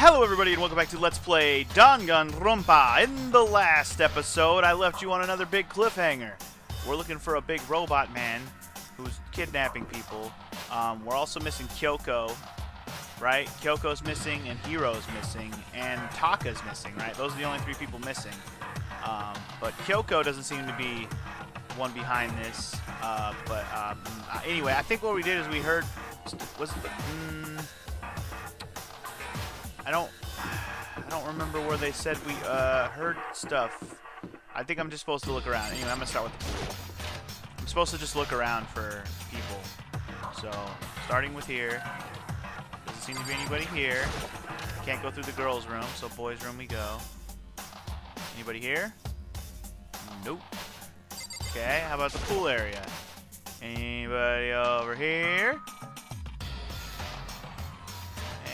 Hello everybody and welcome back to Let's Play Danganronpa. In the last episode, I left you on another big cliffhanger. We're looking for a big robot man who's kidnapping people. We're also missing Kyoko, right? Kyoko's missing and Hiro's missing and Taka's missing, right? Those are the only three people missing. But Kyoko doesn't seem to be one behind this. Anyway, I think what we did is we heard... I don't remember where they said we heard stuff. I think I'm just supposed to look around. Anyway, I'm gonna start with the pool. I'm supposed to just look around for people. So, starting with here. Doesn't seem to be anybody here. Can't go through the girls' room, so boys' room we go. Anybody here? Nope. Okay, how about the pool area? Anybody over here?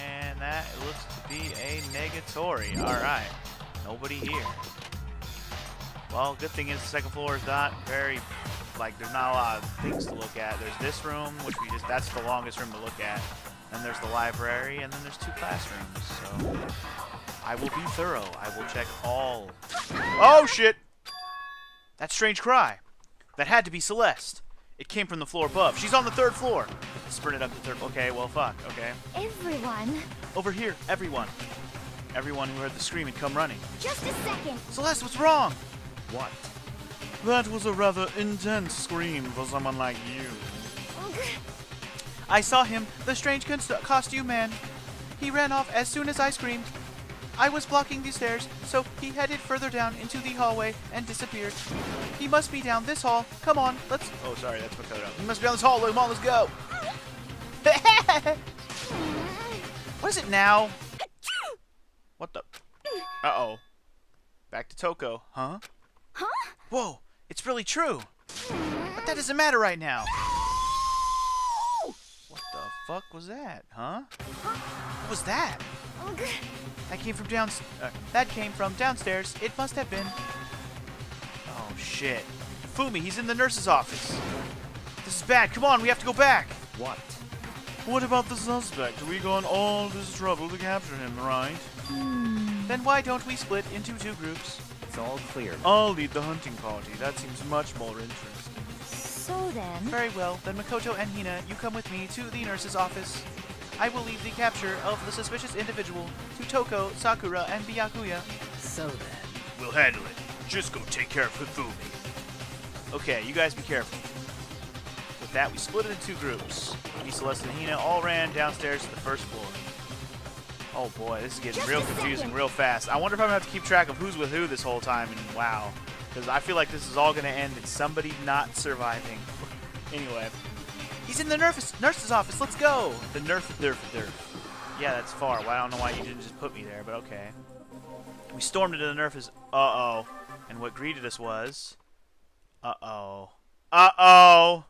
And that looks to be a negatory. Alright. Nobody here. Well, good thing is the second floor is not very, there's not a lot of things to look at. There's this room, which that's the longest room to look at. Then there's the library, and then there's two classrooms. So, I will be thorough. I will check all. Oh, shit! That strange cry. That had to be Celeste. It came from the floor above. She's on the third floor. Sprinted up the third. Okay, well, fuck. Okay. Everyone. Over here, everyone. Everyone who heard the scream and come running. Just a second. Celeste, what's wrong? What? That was a rather intense scream for someone like you. I saw him, the strange costume man. He ran off as soon as I screamed. I was blocking the stairs, so he headed further down into the hallway and disappeared. He must be down this hall. Come on, let's... Oh, sorry, that's Makoto. He must be down this hall. Come on, let's go. What is it now? What the... Uh-oh. Back to Toko. Huh? Huh? Whoa, it's really true. But that doesn't matter right now. What the fuck was that? Huh? What was that? That came from downstairs. It must have been. Oh shit. Fumi, he's in the nurse's office. This is bad. Come on, we have to go back. What? What about the suspect? We gone all this trouble to capture him, right? Then why don't we split into two groups? It's all clear. I'll lead the hunting party. That seems much more interesting. So then... Very well. Then Makoto and Hina, you come with me to the nurse's office. I will leave the capture of the suspicious individual to Toko, Sakura, and Byakuya. So then... We'll handle it. Just go take care of Hifumi. Okay, you guys be careful. With that, we split it into two groups. Me, Celeste, and Hina all ran downstairs to the first floor. Oh boy, this is getting real confusing real fast. I wonder if I'm going to have to keep track of who's with who this whole time, and wow. Because I feel like this is all going to end in somebody not surviving. Anyway. He's in the nurse's office. Let's go. The nerf. Yeah, that's far. Well, I don't know why you didn't just put me there, but okay. We stormed into the nurse's. Uh-oh. And what greeted us was... Uh-oh. Uh-oh.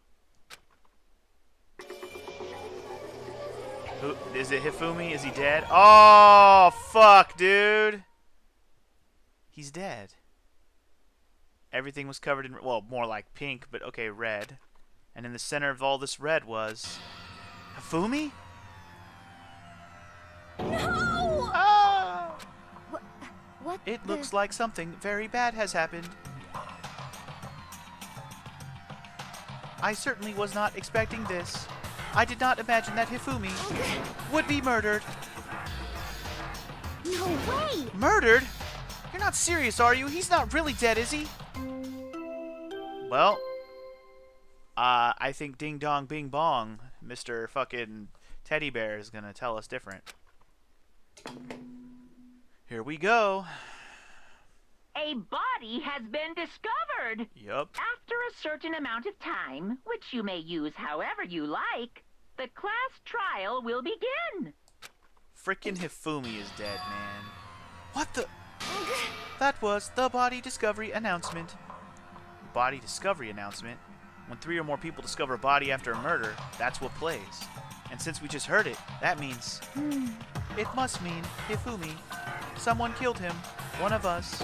Is it Hifumi? Is he dead? Oh, fuck, dude. He's dead. Everything was covered in... Well, more like pink, but okay, red. And in the center of all this red was... Hifumi? No! Ah! What It looks like something very bad has happened. I certainly was not expecting this. I did not imagine that Hifumi would be murdered. No way! Murdered? You're not serious, are you? He's not really dead, is he? Well... I think Ding Dong Bing Bong, Mr. fucking Teddy Bear, is gonna tell us different. Here we go. A body has been discovered. Yup. After a certain amount of time, which you may use however you like, the class trial will begin. Frickin' Hifumi is dead, man. What the? That was the body discovery announcement. Body discovery announcement? When 3 or more people discover a body after a murder, that's what plays. And since we just heard it, that means... It must mean Hifumi. Someone killed him. One of us.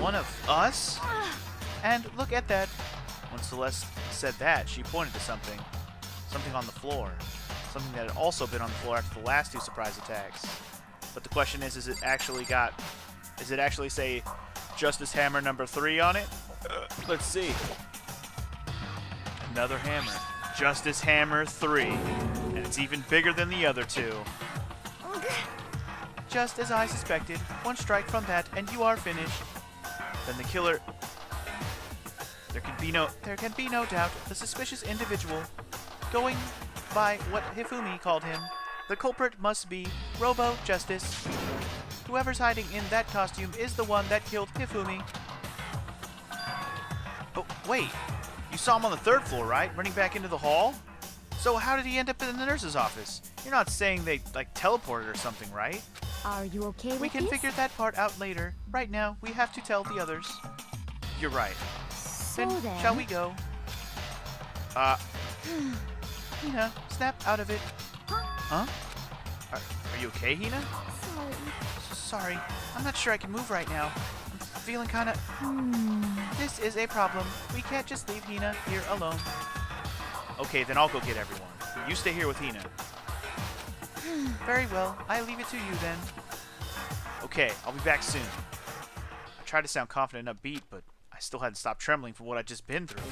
One of us? And look at that. When Celeste said that, she pointed to something. Something on the floor. Something that had also been on the floor after the last 2 surprise attacks. But the question is it actually say Justice Hammer number 3 on it? Let's see. Another hammer. Justice Hammer 3. And it's even bigger than the other two. Just as I suspected, one strike from that and you are finished. Then the killer... There can be no doubt the suspicious individual, going by what Hifumi called him, the culprit must be Robo Justice. Whoever's hiding in that costume is the one that killed Hifumi. But wait, you saw him on the 3rd floor, right? Running back into the hall? So how did he end up in the nurse's office? You're not saying they, like, teleported or something, right? Are you okay with We can this? figure that part out later. Right now, we have to tell the others. You're right. So then... Shall we go? Hina, snap out of it. Huh? Are you okay, Hina? Sorry. Sorry, I'm not sure I can move right now. I'm feeling kinda... This is a problem. We can't just leave Hina here alone. Okay, then I'll go get everyone. You stay here with Hina. Very well, I leave it to you then. Okay, I'll be back soon. I tried to sound confident and upbeat, but I still hadn't stopped trembling from what I'd just been through.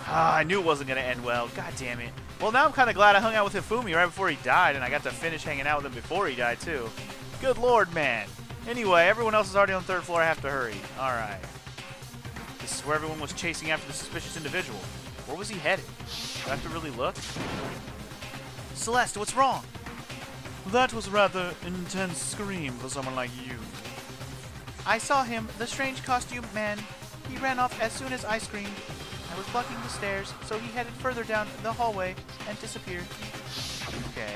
I knew it wasn't going to end well. God damn it. Well, now I'm kind of glad I hung out with Hifumi right before he died, and I got to finish hanging out with him before he died, too. Good lord, man. Anyway, everyone else is already on the 3rd floor. I have to hurry. Alright. This is where everyone was chasing after the suspicious individual. Where was he headed? Do I have to really look? Celeste, what's wrong? That was a rather intense scream for someone like you. I saw him, the strange costume man. He ran off as soon as I screamed. I was blocking the stairs, so he headed further down the hallway and disappeared. Okay.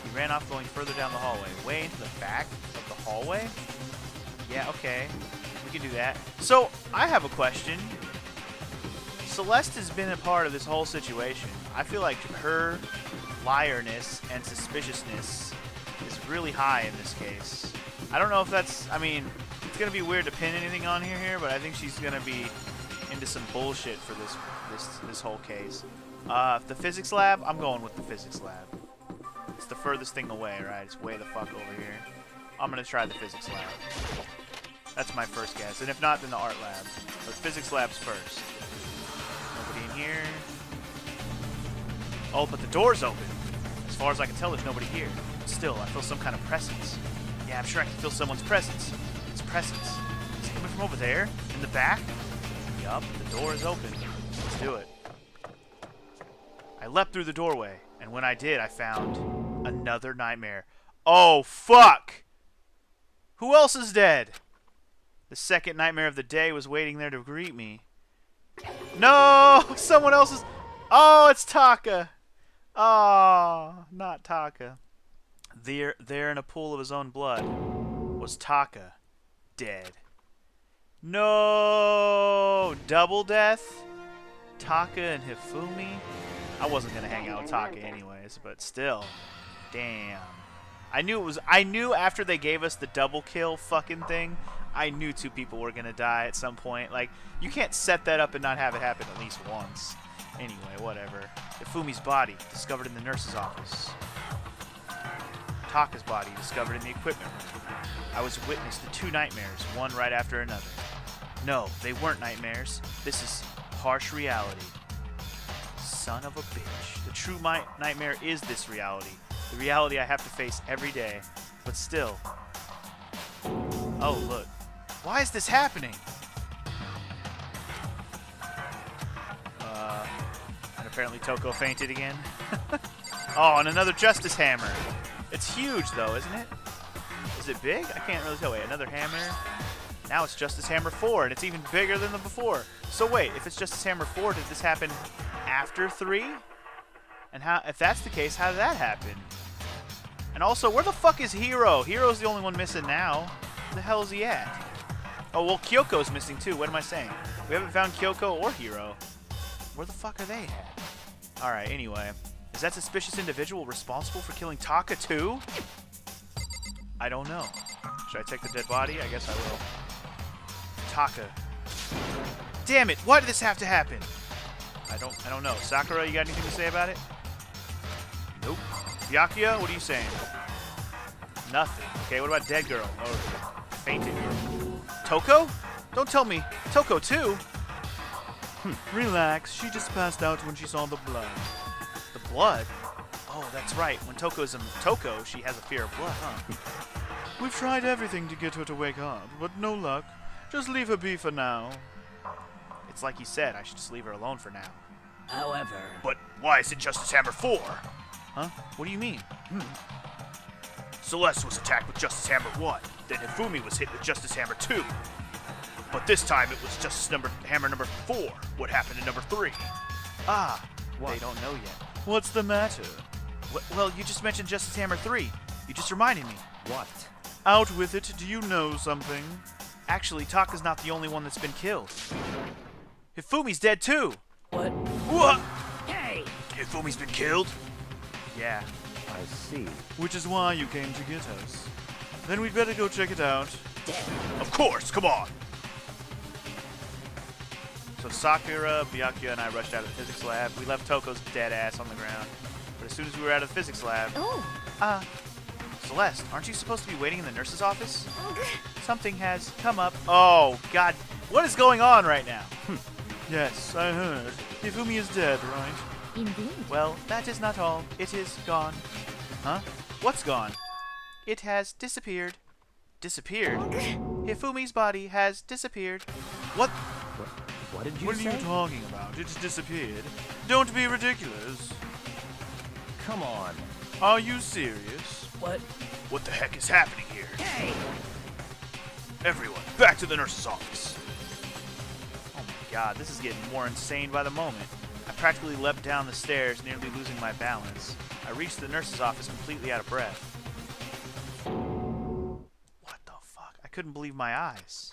He ran off going further down the hallway. Way into the back of the hallway? Yeah, okay. We can do that. So, I have a question. Celeste has been a part of this whole situation. I feel like her liarness and suspiciousness is really high in this case. I don't know if that's... I mean, it's going to be weird to pin anything on here, but I think she's going to be into some bullshit for this whole case. The physics lab, I'm going with the physics lab. It's the furthest thing away, right? It's way the fuck over here. I'm going to try the physics lab. That's my first guess. And if not, then the art lab. But physics lab's first. Nobody in here. Oh, but the door's open. As far as I can tell, there's nobody here. But still, I feel some kind of presence. Yeah, I'm sure I can feel someone's presence. It's presence. Is it coming from over there? In the back? Yup, the door is open. Let's do it. I leapt through the doorway, and when I did, I found another nightmare. Oh, fuck! Who else is dead? The second nightmare of the day was waiting there to greet me. No! Someone else is... Oh, it's Taka! Oh, not Taka. There in a pool of his own blood was Taka, dead. No! Double death? Taka and Hifumi? I wasn't gonna hang out with Taka anyways, but still. Damn. I knew after they gave us the double kill fucking thing, I knew 2 people were gonna die at some point. Like, you can't set that up and not have it happen at least once. Anyway, whatever. Hifumi's body, discovered in the nurse's office. Taka's body, discovered in the equipment room. I was witness to 2 nightmares, one right after another. No, they weren't nightmares. This is harsh reality. Son of a bitch. The true nightmare is this reality. The reality I have to face every day. But still. Oh, look. Why is this happening? And apparently Toko fainted again. Oh, and another Justice Hammer. It's huge, though, isn't it? Is it big? I can't really tell. Wait, another hammer. Now it's Justice Hammer 4, and it's even bigger than the before. So wait, if it's Justice Hammer 4, did this happen after 3? And how? If that's the case, how did that happen? And also, where the fuck is Hiro? Hiro's the only one missing now. Where the hell is he at? Oh, well, Kyoko's missing too. What am I saying? We haven't found Kyoko or Hiro. Where the fuck are they at? Alright, anyway. Is that suspicious individual responsible for killing Taka too? I don't know. Should I take the dead body? I guess I will. Taka. Damn it! Why did this have to happen? I don't know. Sakura, you got anything to say about it? Nope. Byakuya, what are you saying? Nothing. Okay, what about dead girl? Or fainted girl? Toko? Don't tell me. Toko too? Relax. She just passed out when she saw the blood. The blood? Oh, that's right. When Toko's in Toko, she has a fear of blood, huh? We've tried everything to get her to wake up, but no luck. Just leave her be for now. It's like he said, I should just leave her alone for now. However... But why is it Justice Hammer 4? Huh? What do you mean? Celeste was attacked with Justice Hammer 1. Then Hifumi was hit with Justice Hammer 2. But this time it was Justice Hammer number 4. What happened in number 3? Ah, What? they don't know yet. What's the matter? Well, you just mentioned Justice Hammer 3. You just reminded me. What? Out with it. Do you know something? Actually, Taka's not the only one that's been killed. Hifumi's dead too. What? What? Hey! Hifumi's been killed? Yeah. I see. Which is why you came to get us. Then we'd better go check it out. Damn. Of course, come on! So Sakura, Byakuya, and I rushed out of the physics lab. We left Toko's dead ass on the ground. But as soon as we were out of the physics lab... Oh. Celeste, aren't you supposed to be waiting in the nurse's office? Something has come up. Oh, God. What is going on right now? Yes, I heard. Hifumi is dead, right? Indeed. Well, that is not all. It is gone. Huh? What's gone? It has disappeared. Disappeared? Hifumi's body has disappeared. What? What did you What say? are you talking about? It's disappeared. Don't be ridiculous. Come on. Are you serious? What? What the heck is happening here? Hey! Everyone, back to the nurse's office. Oh my God, this is getting more insane by the moment. I practically leapt down the stairs, nearly losing my balance. I reached the nurse's office completely out of breath. What the fuck? I couldn't believe my eyes.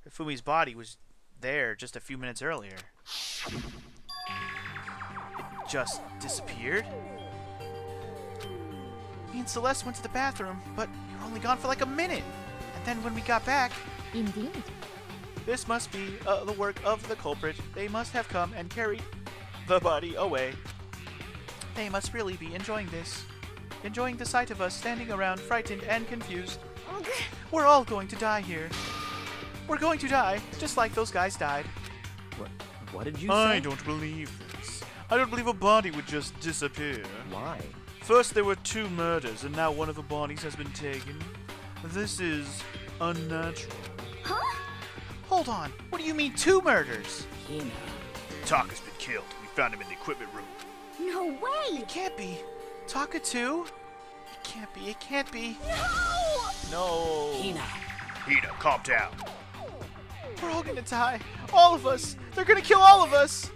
Hifumi's body was there just a few minutes earlier. It just disappeared? Me and Celeste went to the bathroom, but you were only gone for like a minute. And then when we got back... Indeed. This must be the work of the culprit. They must have come and carried the body away. They must really be enjoying this. Enjoying the sight of us standing around frightened and confused. We're all going to die here. We're going to die, just like those guys died. What did you say? I don't believe this. I don't believe a body would just disappear. Why? First there were 2 murders, and now one of the bodies has been taken. This is unnatural. Huh? Hold on. What do you mean 2 murders? Hina. Taka's been killed. We found him in the equipment room. No way! It can't be. Taka too? It can't be. It can't be. No! No. Hina. Hina, calm down. We're all gonna die. All of us. They're gonna kill all of us.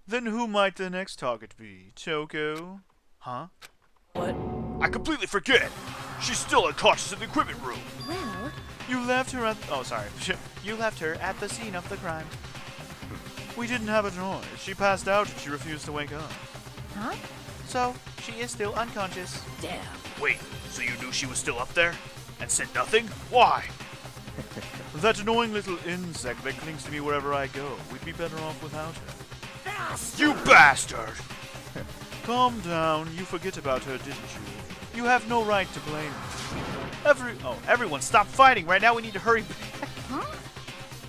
Then who might the next target be? Toko? Huh? What? I completely forget. She's still unconscious in the equipment room. Well, You left her at... Oh, sorry. You left her at the scene of the crime. We didn't have a choice. She passed out and she refused to wake up. huh? So, she is still unconscious. Damn. Wait, so you knew she was still up there? And said nothing? Why? That annoying little insect that clings to me wherever I go. We'd be better off without her. You bastard! Calm down. You forget about her, didn't you? You have no right to blame me. Everyone stop fighting. Right now we need to hurry back. Huh?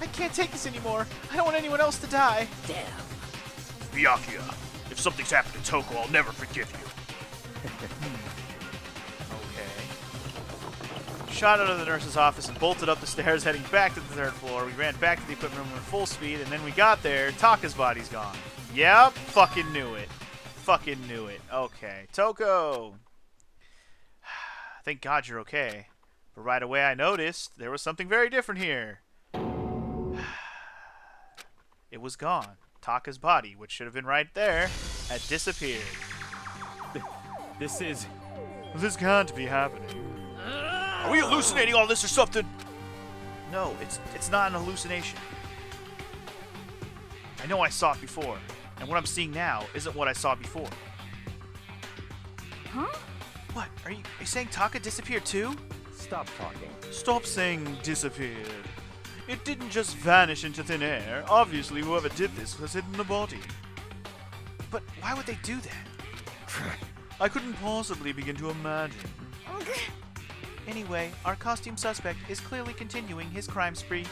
I can't take this anymore. I don't want anyone else to die. Damn. Byakuya, if something's happened to Toko, I'll never forgive you. Okay. Shot out of the nurse's office and bolted up the stairs, heading back to the 3rd floor. We ran back to the equipment room at full speed, and then we got there. Taka's body's gone. Yep, fucking knew it. Fucking knew it. Okay. Toko. Thank God you're okay. But right away I noticed there was something very different here. It was gone. Taka's body, which should have been right there, had disappeared. This can't be happening. Are we hallucinating all this or something? No, it's not an hallucination. I know I saw it before, and what I'm seeing now isn't what I saw before. Huh? What? Are you saying Taka disappeared too? Stop talking. Stop saying disappeared. It didn't just vanish into thin air. Obviously, whoever did this has hidden the body. But why would they do that? I couldn't possibly begin to imagine. Anyway, our costume suspect is clearly continuing his crime spree.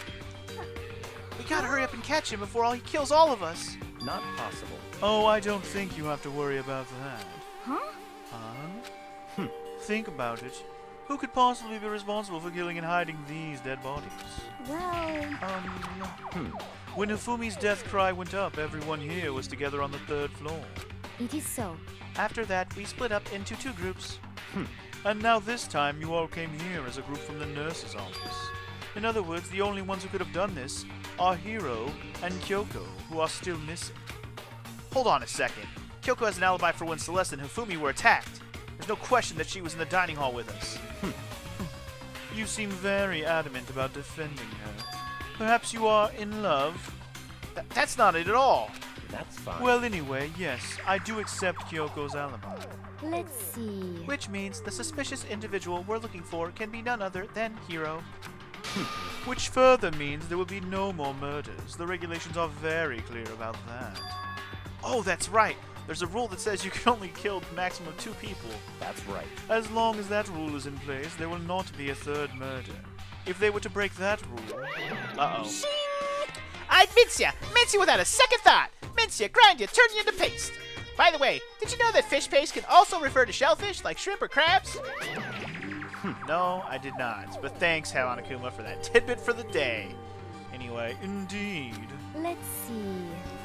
We gotta hurry up and catch him before he kills all of us. Not possible. Oh, I don't think you have to worry about that. Huh? Huh? Think about it. Who could possibly be responsible for killing and hiding these dead bodies? Well... When Hifumi's death cry went up, everyone here was together on the 3rd floor. It is so. After that, we split up into 2 groups. And now this time, you all came here as a group from the nurse's office. In other words, the only ones who could have done this are Hiro and Kyoko, who are still missing. Hold on a second. Kyoko has an alibi for when Celeste and Hifumi were attacked. There's no question that she was in the dining hall with us. You seem very adamant about defending her. Perhaps you are in love? That's not it at all. That's fine. Well, anyway, yes, I do accept Kyoko's alibi. Let's see. Which means the suspicious individual we're looking for can be none other than Hiro. Which further means there will be no more murders. The regulations are very clear about that. Oh, that's right. There's a rule that says you can only kill a maximum of 2 people. That's right. As long as that rule is in place, there will not be a 3rd murder. If they were to break that rule... Uh-oh. I'd mince you without a second thought. Mince you, grind you, turn you into paste. By the way, did you know that fish paste can also refer to shellfish like shrimp or crabs? No, I did not. But thanks, Hawanakuma, for that tidbit for the day. Anyway, indeed. Let's see.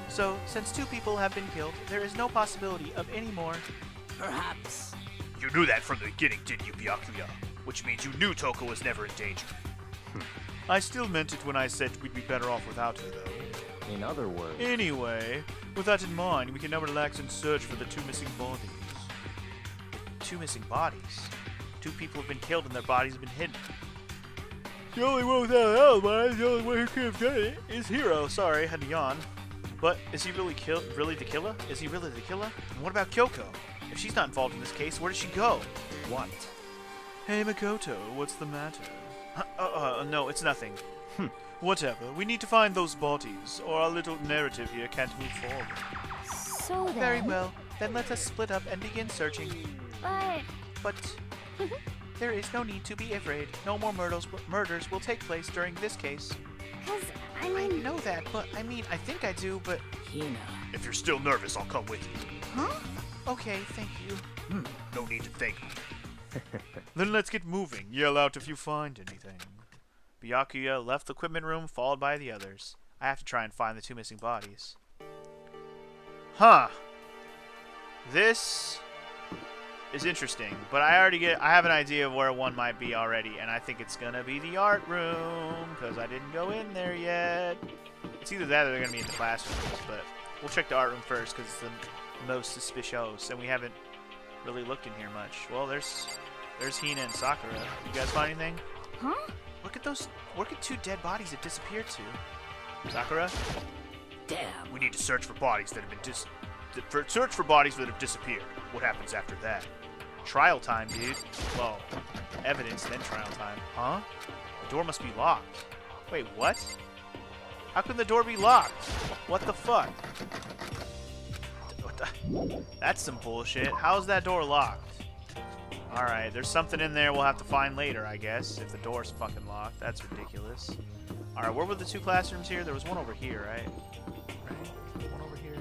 So, since 2 people have been killed, there is no possibility of any more. Perhaps. You knew that from the beginning, didn't you, Byakuya? Which means you knew Toko was never in danger. I still meant it when I said we'd be better off without her, though. In other words. Anyway, with that in mind, we can now relax and search for the 2 missing bodies. 2 missing bodies? 2 people have been killed and their bodies have been hidden. The only one without an alibi, the only one who could have done it, is Hiro. Sorry, had to yawn. But is he really the killer? Is he really the killer? And what about Kyoko? If she's not involved in this case, where does she go? What? Hey, Makoto, what's the matter? No, it's nothing. Whatever. We need to find those bodies, or our little narrative here can't move forward. So then... Very well. Then let us split up and begin searching. But... But there is no need to be afraid. No more murders will take place during this case. 'Cause, I I mean... know that, but I mean, I think I do, but... Hina. If you're still nervous, I'll come with you. Huh? Okay, thank you. No need to thank me. Then let's get moving. Yell out if you find anything. Byakuya left the equipment room, followed by the others. I have to try and find the 2 missing bodies. Huh. This is interesting, but I have an idea of where one might be already, and I think it's gonna be the art room, because I didn't go in there yet. It's either that or they're gonna be in the classrooms, but we'll check the art room first, because it's the most suspicious, and we haven't really looked in here much. Well, there's Hina and Sakura. You guys find anything? Huh? Look at 2 dead bodies that disappeared too. Sakura? Damn. We need to search for bodies that have been search for bodies that have disappeared. What happens after that? Trial time, dude. Well, evidence, then trial time. Huh? The door must be locked. Wait, what? How can the door be locked? What the fuck? What the? That's some bullshit. How's that door locked? Alright, there's something in there we'll have to find later, I guess, if the door's fucking locked. That's ridiculous. Alright, where were the 2 classrooms here? There was one over here, right? One over here?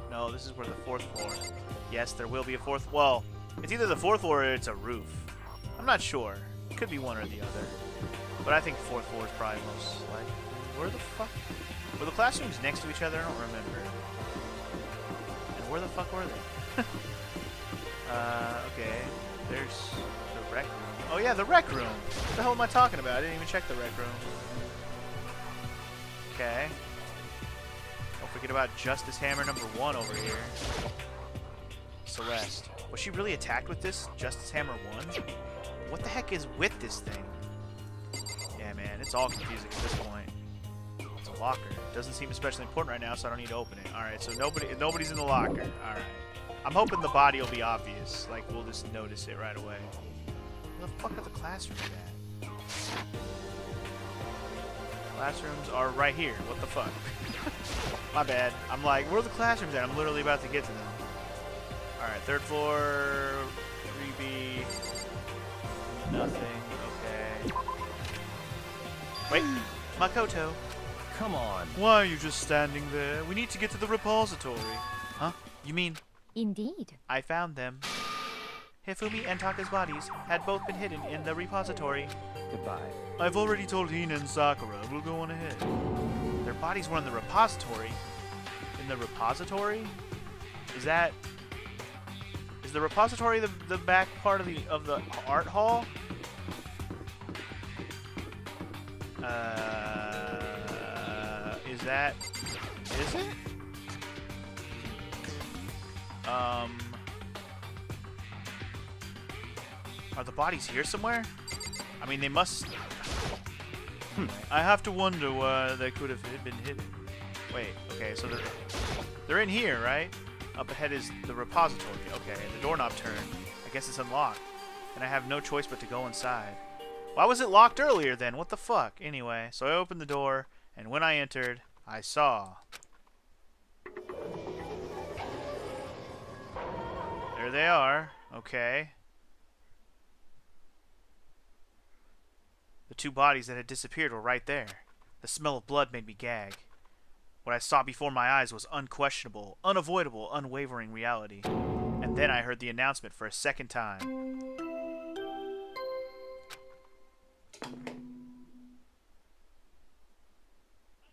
No, this is where the 4th floor. Yes, there will be a 4th. Well, it's either the 4th floor or it's a roof. I'm not sure. It could be one or the other. But I think 4th floor is probably most likely. Where the fuck? Were the classrooms next to each other? I don't remember. And where the fuck were they? Okay. There's the rec room. Oh yeah, the rec room! What the hell am I talking about? I didn't even check the rec room. Okay. Don't forget about Justice Hammer number 1 over here. Celeste. Was she really attacked with this Justice Hammer 1? What the heck is with this thing? Yeah, man, it's all confusing at this point. It's a locker. Doesn't seem especially important right now, so I don't need to open it. Alright, so nobody's in the locker. Alright. I'm hoping the body will be obvious. Like, we'll just notice it right away. Where the fuck are the classrooms at? Classrooms are right here. What the fuck? My bad. I'm like, where are the classrooms at? I'm literally about to get to them. Alright, 3rd floor, 3B, Nothing. Okay. Wait, Makoto. Come on. Why are you just standing there? We need to get to the repository. Huh? You mean Indeed. I found them? Hifumi and Taka's bodies had both been hidden in the repository. Goodbye. I've already told Hina and Sakura. We'll go on ahead. Their bodies were in the repository. In the repository? Is the repository the back part of the art hall? Is it? Are the bodies here somewhere? I mean, they must... I have to wonder why they could have been hidden. Wait, okay, so they're in here, right? Up ahead is the repository. Okay, the doorknob turned. I guess it's unlocked. And I have no choice but to go inside. Why was it locked earlier then? What the fuck? Anyway, so I opened the door, and when I entered, I saw... There they are. Okay. The two bodies that had disappeared were right there. The smell of blood made me gag. What I saw before my eyes was unquestionable, unavoidable, unwavering reality. And then I heard the announcement for a second time.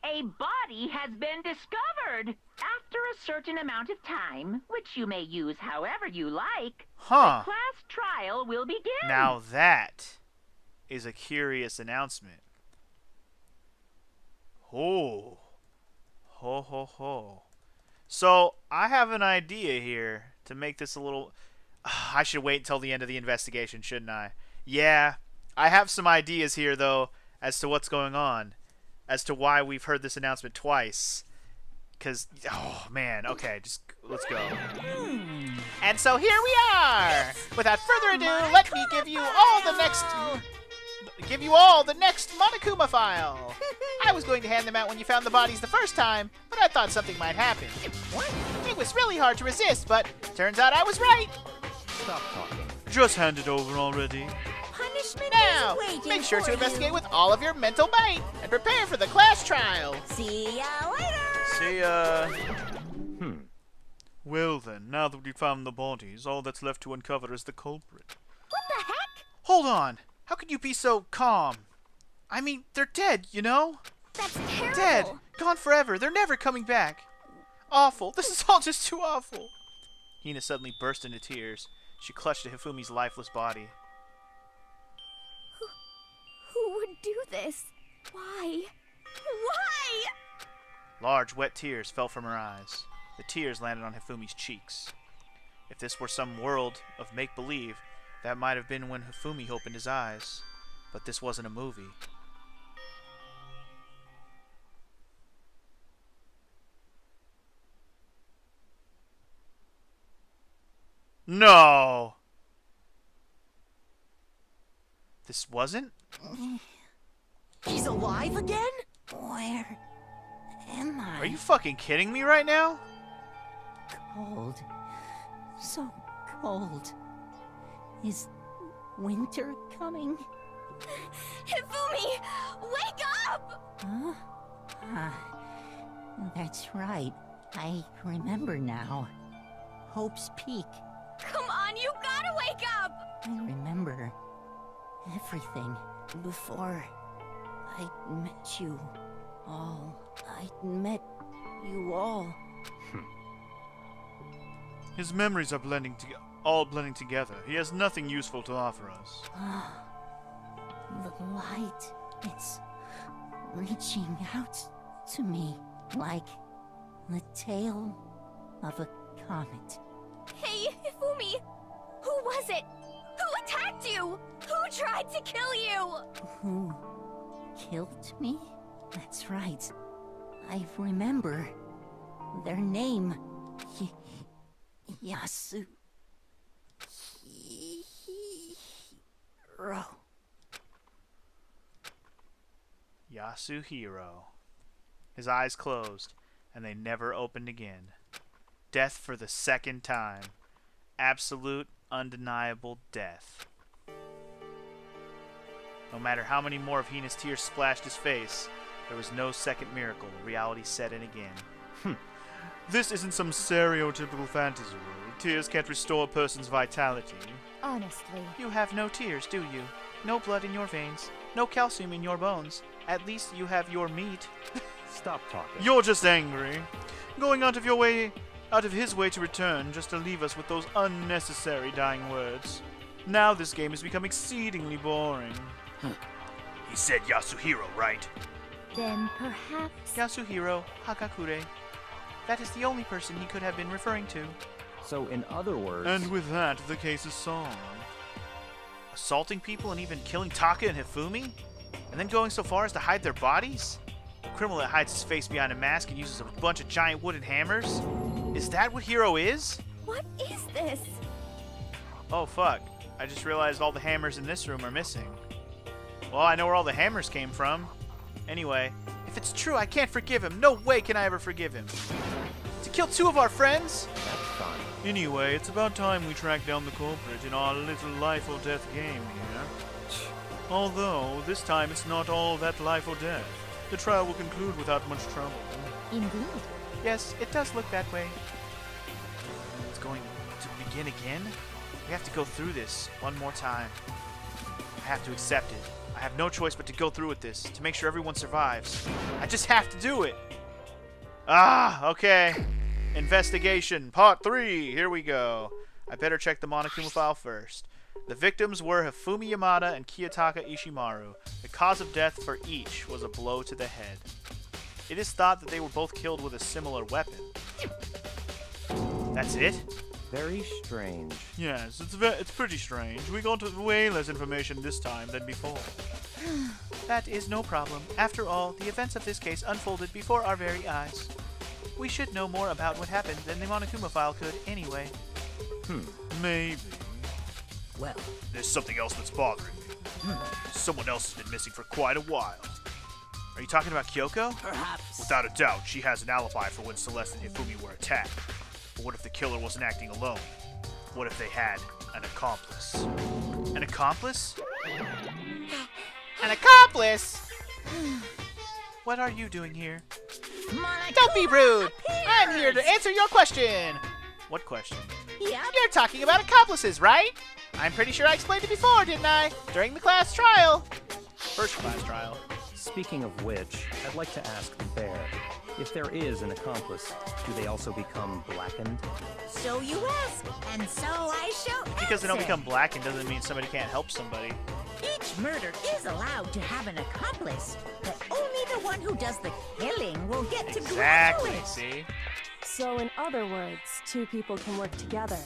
A body has been discovered. After a certain amount of time, which you may use however you like, Huh. the class trial will begin. Now that is a curious announcement. Oh. Ho ho ho. So, I have an idea here to make this a little... I should wait until the end of the investigation, shouldn't I? Yeah, I have some ideas here, though, as to what's going on. As to why we've heard this announcement twice. Because, oh, man, okay, just, let's go. And so here we are! Without further ado, let me give you all the next Monokuma file! I was going to hand them out when you found the bodies the first time, but I thought something might happen. It was really hard to resist, but turns out I was right! Stop talking. Just hand it over already. Punishment Now, is waiting make sure for to you. investigate with all of your mental might, and prepare for the class trial! See ya later! See ya. Well then, now that we've found the bodies, all that's left to uncover is the culprit. What the heck? Hold on! How could you be so calm? I mean, they're dead, you know? That's terrible! Dead! Gone forever! They're never coming back! Awful! This is all just too awful! Hina suddenly burst into tears. She clutched at Hifumi's lifeless body. Who would do this? Why? Why? Large, wet tears fell from her eyes. The tears landed on Hifumi's cheeks. If this were some world of make-believe, that might have been when Hifumi opened his eyes. But this wasn't a movie. No! This wasn't? He's alive again? Where am I? Are you fucking kidding me right now? Cold. So cold. Is winter coming? Hifumi! Wake up! Huh? That's right. I remember now. Hope's Peak. Come on, you gotta wake up! I remember everything before I met you all. I met you all. His memories are all blending together. He has nothing useful to offer us. The light, it's reaching out to me like the tail of a comet. Hey, Hifumi! Who was it? Who attacked you? Who tried to kill you? Who killed me? That's right. I remember their name. Yasuhiro. Yasuhiro. His eyes closed, and they never opened again. Death for the second time. Absolute, undeniable death. No matter how many more of Hina's tears splashed his face, there was no second miracle. Reality set in again. This isn't some stereotypical fantasy world. Tears can't restore a person's vitality. Honestly. You have no tears, do you? No blood in your veins. No calcium in your bones. At least you have your meat. Stop talking. You're just angry. Going out of his way to return just to leave us with those unnecessary dying words. Now this game has become exceedingly boring. He said Yasuhiro, right? Then perhaps... Yasuhiro Hakakure. That is the only person he could have been referring to. So, in other words... And with that, the case is solved. Assaulting people and even killing Taka and Hifumi? And then going so far as to hide their bodies? A criminal that hides his face behind a mask and uses a bunch of giant wooden hammers? Is that what Hiro is? What is this? Oh fuck, I just realized all the hammers in this room are missing. Well, I know where all the hammers came from. Anyway, if it's true, I can't forgive him. No way can I ever forgive him. To kill two of our friends? That's fine. Anyway, it's about time we track down the culprit in our little life or death game here. Although, this time it's not all that life or death. The trial will conclude without much trouble. Indeed. Yes, it does look that way. It's going to begin again? We have to go through this one more time. I have to accept it. I have no choice but to go through with this, to make sure everyone survives. I just have to do it! Ah, okay. Investigation, part 3. Here we go. I better check the Monokuma file first. The victims were Hifumi Yamada and Kiyotaka Ishimaru. The cause of death for each was a blow to the head. It is thought that they were both killed with a similar weapon. That's it? Very strange. Yes, it's pretty strange. We got way less information this time than before. That is no problem. After all, the events of this case unfolded before our very eyes. We should know more about what happened than the Monokuma file could anyway. Maybe. Well, There's something else that's bothering me. Someone else has been missing for quite a while. Are you talking about Kyoko? perhaps. Without a doubt, she has an alibi for when Celeste and Hifumi were attacked. But what if the killer wasn't acting alone? What if they had an accomplice? An accomplice? An accomplice? What are you doing here? Monokuma Don't be rude! I'm here to appears! answer your question! What question? Yep. You're talking about accomplices, right? I'm pretty sure I explained it before, didn't I? During the class trial. First class trial. Speaking of which, I'd like to ask the bear, if there is an accomplice, do they also become blackened? So you ask, and so I shall Because they don't answer. become blackened doesn't mean somebody can't help somebody. Each murder is allowed to have an accomplice, but only the one who does the killing will get to Exactly, graduate. see? So, in other words, two people can work together,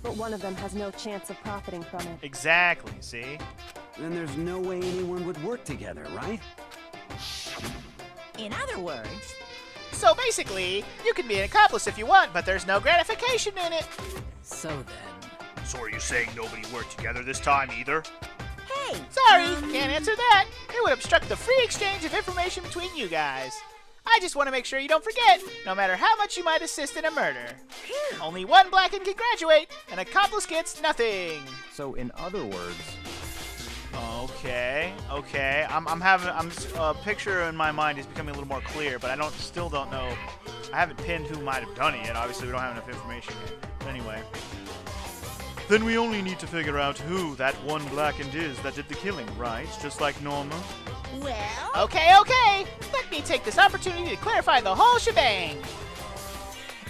but one of them has no chance of profiting from it. Exactly, see? Then there's no way anyone would work together, right? In other words, So basically, you can be an accomplice if you want, but there's no gratification in it. so then. So are you saying nobody worked together this time either? Hey! Sorry, can't answer that. It would obstruct the free exchange of information between you guys. I just want to make sure you don't forget, no matter how much you might assist in a murder. Only one blackened can graduate, an accomplice gets nothing. So, in other words, Okay. A picture in my mind is becoming a little more clear, but I still don't know. I haven't pinned who might have done it yet. Obviously, we don't have enough information yet. But anyway. Then we only need to figure out who that one blackened is that did the killing, right? Just like Norma? Well, Okay. Let me take this opportunity to clarify the whole shebang.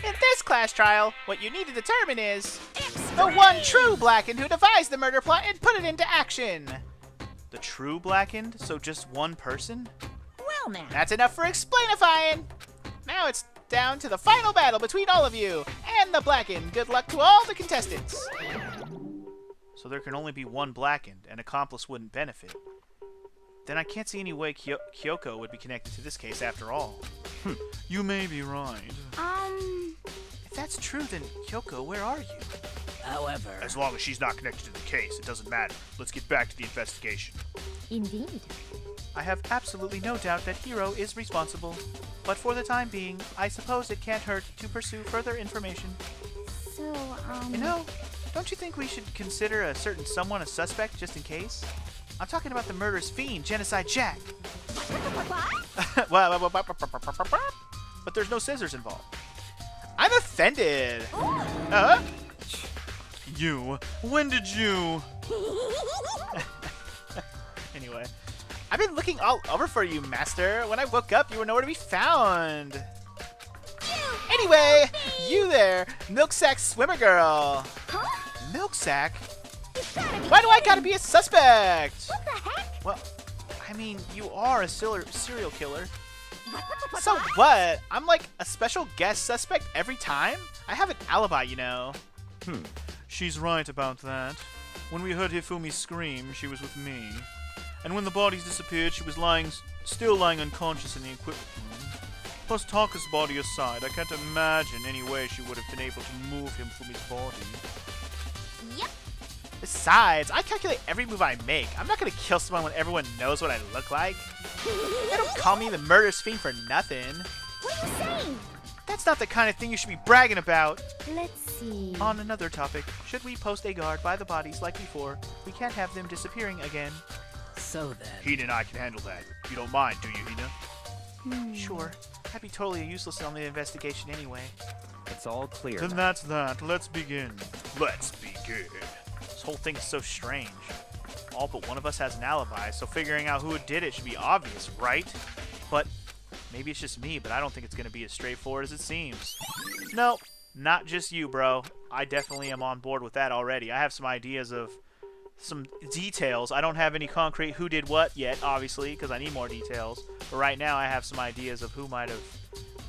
In this class trial, what you need to determine is the one true blackened who devised the murder plot and put it into action. The true blackened? So just one person? well now. That's enough for explainifying. Now it's down to the final battle between all of you and the blackened. Good luck to all the contestants. So there can only be one blackened, and accomplice wouldn't benefit. Then I can't see any way Kyoko would be connected to this case after all. You may be right. If that's true, then Kyoko, where are you? However, As long as she's not connected to the case, it doesn't matter. Let's get back to the investigation. Indeed. I have absolutely no doubt that Hiro is responsible. But for the time being, I suppose it can't hurt to pursue further information. So, You know, don't you think we should consider a certain someone a suspect just in case? I'm talking about the murderous fiend, Genocide Jack. What? But there's no scissors involved. I'm offended. You. When did you? Anyway, I've been looking all over for you, Master. When I woke up, you were nowhere to be found. Anyway, you there, Milksack Swimmer Girl. Huh? Milksack? You've gotta be Why do I kidding. gotta be a suspect? What the heck? Well, I mean, you are a serial killer. What? So what? I'm like a special guest suspect every time? I have an alibi, you know. She's right about that. When we heard Hifumi scream, she was with me. And when the bodies disappeared, she was still lying unconscious in the equipment room. Plus, Taka's body aside, I can't imagine any way she would have been able to move Hifumi's body. Yep. Besides, I calculate every move I make. I'm not gonna kill someone when everyone knows what I look like. They don't call me the murderous fiend for nothing. What are you saying? That's not the kind of thing you should be bragging about. Let's see. On another topic, should we post a guard by the bodies like before? We can't have them disappearing again. So then... Hina and I can handle that. You don't mind, do you, Hina? Sure. I'd be totally useless on the investigation anyway. It's all clear. Then now. that's that. Let's begin. Let's begin. This whole thing is so strange. All but one of us has an alibi, so figuring out who did it should be obvious, right? But maybe it's just me, but I don't think it's going to be as straightforward as it seems. Nope, not just you, bro. I definitely am on board with that already. I have some ideas of some details. I don't have any concrete who did what yet, obviously, because I need more details. But right now I have some ideas of who might have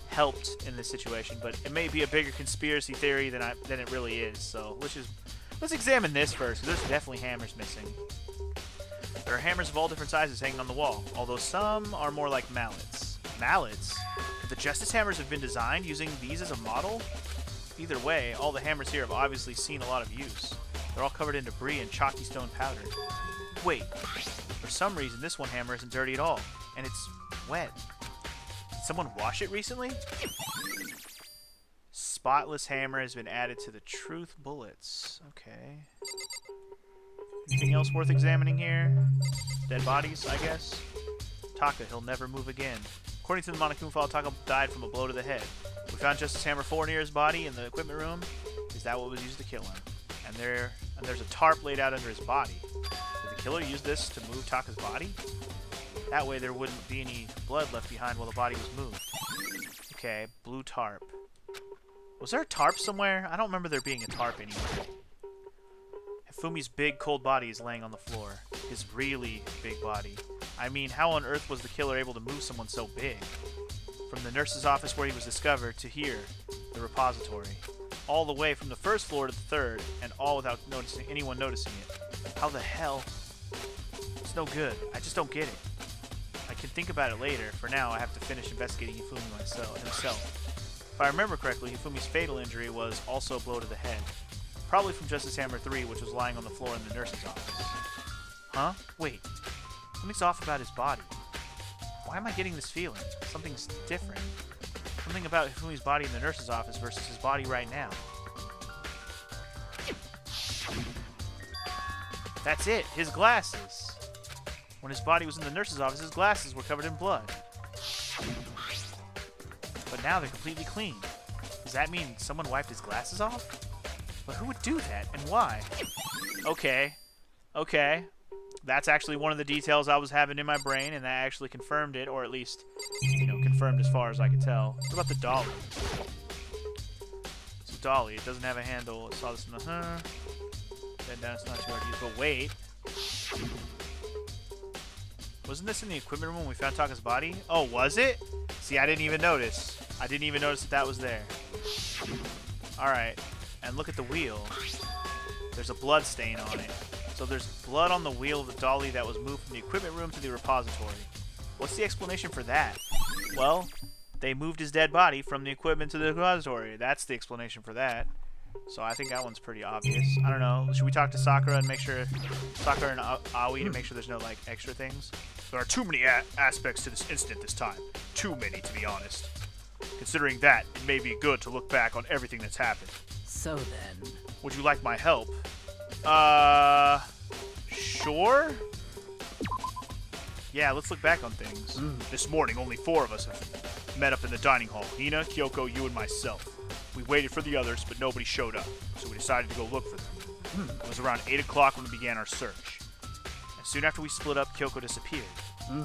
helped in this situation, but it may be a bigger conspiracy theory than it really is. So let's examine this first, because there's definitely hammers missing. There are hammers of all different sizes hanging on the wall, although some are more like mallets. Mallets? Could the Justice Hammers have been designed using these as a model? Either way, all the hammers here have obviously seen a lot of use. They're all covered in debris and chalky stone powder. Wait, for some reason this one hammer isn't dirty at all, and it's wet. Did someone wash it recently? Spotless hammer has been added to the truth bullets. Okay. Anything else worth examining here? Dead bodies, I guess? Taka, he'll never move again. According to the Monokuma file, Taka died from a blow to the head. We found Justice Hammer 4 near his body in the equipment room. Is that what was used to kill him? And there's a tarp laid out under his body. Did the killer use this to move Taka's body? That way there wouldn't be any blood left behind while the body was moved. Okay, blue tarp. Was there a tarp somewhere? I don't remember there being a tarp anywhere. Hifumi's big, cold body is laying on the floor. His really big body. I mean, how on earth was the killer able to move someone so big? From the nurse's office where he was discovered to here, the repository. All the way from the first floor to the third, and all without anyone noticing it. How the hell? It's no good. I just don't get it. I can think about it later. For now, I have to finish investigating Hifumi himself. If I remember correctly, Hifumi's fatal injury was also a blow to the head. Probably from Justice Hammer 3, which was lying on the floor in the nurse's office. Huh? Wait. Something's off about his body. Why am I getting this feeling? Something's different. Something about Hifumi's body in the nurse's office versus his body right now. That's it! His glasses! When his body was in the nurse's office, his glasses were covered in blood. But now they're completely clean. Does that mean someone wiped his glasses off? But who would do that, and why? Okay. Okay. That's actually one of the details I was having in my brain, and that actually confirmed it, or at least, confirmed as far as I could tell. What about the dolly? It's a dolly. It doesn't have a handle. I saw this in the... Then down, it's not too hard to use. But wait. Wasn't this in the equipment room when we found Taka's body? Oh, was it? See, I didn't even notice. I didn't even notice that was there. Alright. And look at the wheel. There's a blood stain on it. So there's blood on the wheel of the dolly that was moved from the equipment room to the repository. What's the explanation for that? Well, they moved his dead body from the equipment to the repository. That's the explanation for that. So I think that one's pretty obvious. I don't know. Should we talk to Sakura and make sure... Sakura and Aoi to make sure there's no, extra things? There are too many aspects to this incident this time. Too many, to be honest. Considering that, it may be good to look back on everything that's happened. So then... Would you like my help? Sure? Yeah, let's look back on things. This morning, only 4 of us have met up in the dining hall. Hina, Kyoko, you, and myself. We waited for the others, but nobody showed up, so we decided to go look for them. It was around 8 o'clock when we began our search. And soon after we split up, Kyoko disappeared.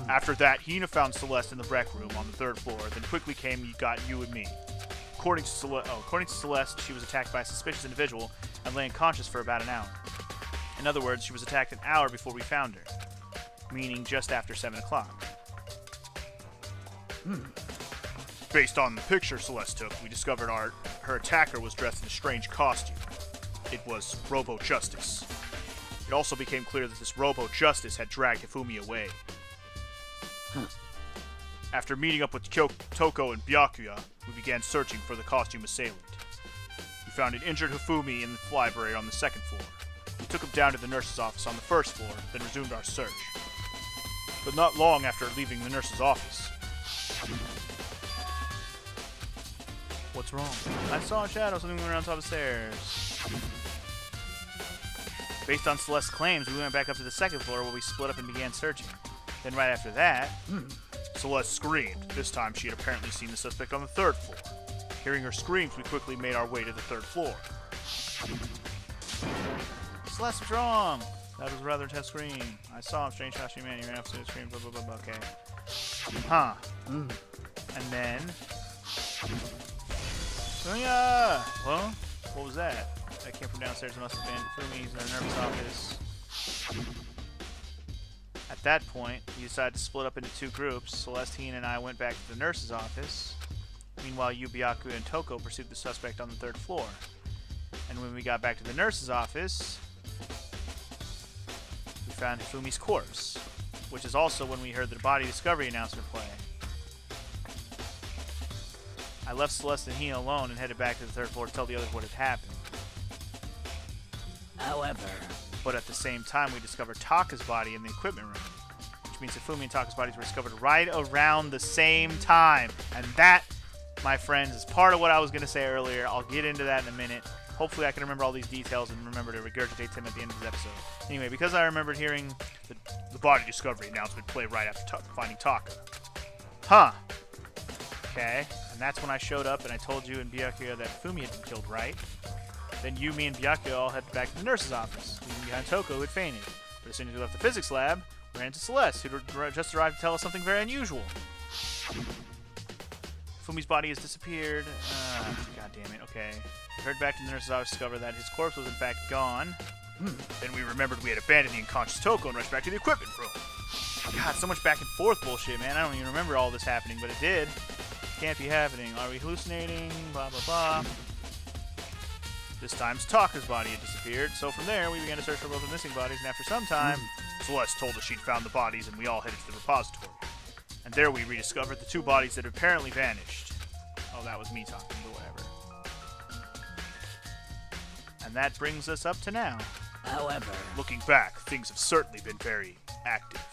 After that, Hina found Celeste in the rec room on the 3rd floor, then quickly came and got you and me. According to Celeste, she was attacked by a suspicious individual and lay unconscious for about an hour. In other words, she was attacked an hour before we found her, meaning just after 7 o'clock. Based on the picture Celeste took, we discovered her attacker was dressed in a strange costume. It was Robo-Justice. It also became clear that this Robo-Justice had dragged Hifumi away. After meeting up with Toko and Byakuya, we began searching for the costume assailant. We found an injured Hifumi in the library on the 2nd floor. We took him down to the nurse's office on the 1st floor, then resumed our search. But not long after leaving the nurse's office. What's wrong? I saw a shadow something around top of the stairs. Based on Celeste's claims, we went back up to the 2nd floor where we split up and began searching. Then right after that, Celeste screamed. This time she had apparently seen the suspect on the 3rd floor. Hearing her screams, we quickly made our way to the 3rd floor. Celeste, what's wrong? That was a rather intense scream. I saw him, strange costume man. You ran up to the scream, blah, blah, blah, blah, okay. Huh. And then... Oh, yeah! Well, what was that? That came from downstairs. It must have been Fumi's in the nurse's office. At that point, we decided to split up into 2 groups. Celestine and I went back to the nurse's office. Meanwhile, Yu, Byakuya, and Toko pursued the suspect on the 3rd floor. And when we got back to the nurse's office, we found Hifumi's corpse, which is also when we heard the body discovery announcement play. I left Celeste and Hina alone and headed back to the 3rd floor to tell the others what had happened. However... But at the same time, we discovered Taka's body in the equipment room, which means Hifumi and Taka's bodies were discovered right around the same time. And that, my friends, is part of what I was going to say earlier. I'll get into that in a minute. Hopefully I can remember all these details and remember to regurgitate them at the end of this episode. Anyway, because I remembered hearing the body discovery announcement play right after finding Taka. Huh. Okay. And that's when I showed up and I told you and Byakuya that Hifumi had been killed, right? Then you, me, and Byakuya all headed back to the nurse's office, leaving behind Toko, who had fainted. But as soon as we left the physics lab, we ran into Celeste, who had just arrived to tell us something very unusual. Fumi's body has disappeared. God damn it. Okay. We heard back to the nurse's office to discover that his corpse was in fact gone. Then we remembered we had abandoned the unconscious Toko and rushed back to the equipment room. God, so much back and forth bullshit, man. I don't even remember all this happening, but it did. Can't be happening. Are we hallucinating? Blah, blah, blah. This time, Taka's body had disappeared, so from there, we began to search for both the missing bodies, and after some time, Celeste told us she'd found the bodies, and we all headed to the repository. And there we rediscovered the 2 bodies that had apparently vanished. Oh, that was me talking, but whatever. And that brings us up to now. However... Looking back, things have certainly been very active.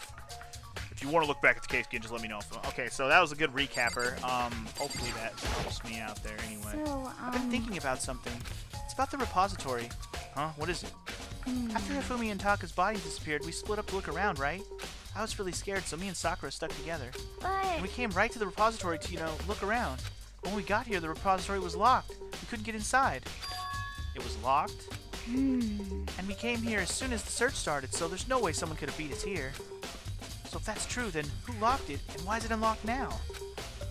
If you want to look back at the case again, just let me know. Okay, so that was a good recapper. Hopefully that helps me out there anyway. So, I've been thinking about something. It's about the repository. Huh? What is it? After Hifumi and Taka's bodies disappeared, we split up to look around, right? I was really scared, so me and Sakura stuck together. But... And we came right to the repository to, look around. When we got here, the repository was locked. We couldn't get inside. It was locked? And we came here as soon as the search started, so there's no way someone could have beat us here. So if that's true, then who locked it, and why is it unlocked now?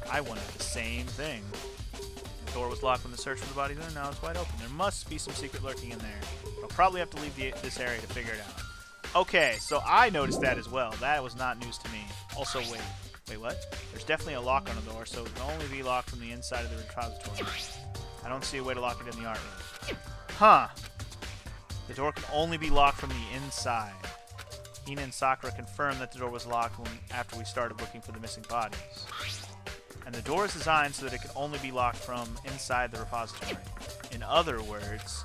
I wondered the same thing. The door was locked when the search for the bodies went, and now it's wide open. There must be some secret lurking in there. I'll probably have to leave this area to figure it out. Okay, so I noticed that as well. That was not news to me. Also, wait, what? There's definitely a lock on the door, so it can only be locked from the inside of the repository. I don't see a way to lock it in the art room. Huh. The door can only be locked from the inside. Hina and Sakura confirmed that the door was locked after we started looking for the missing bodies. And the door is designed so that it can only be locked from inside the repository. In other words,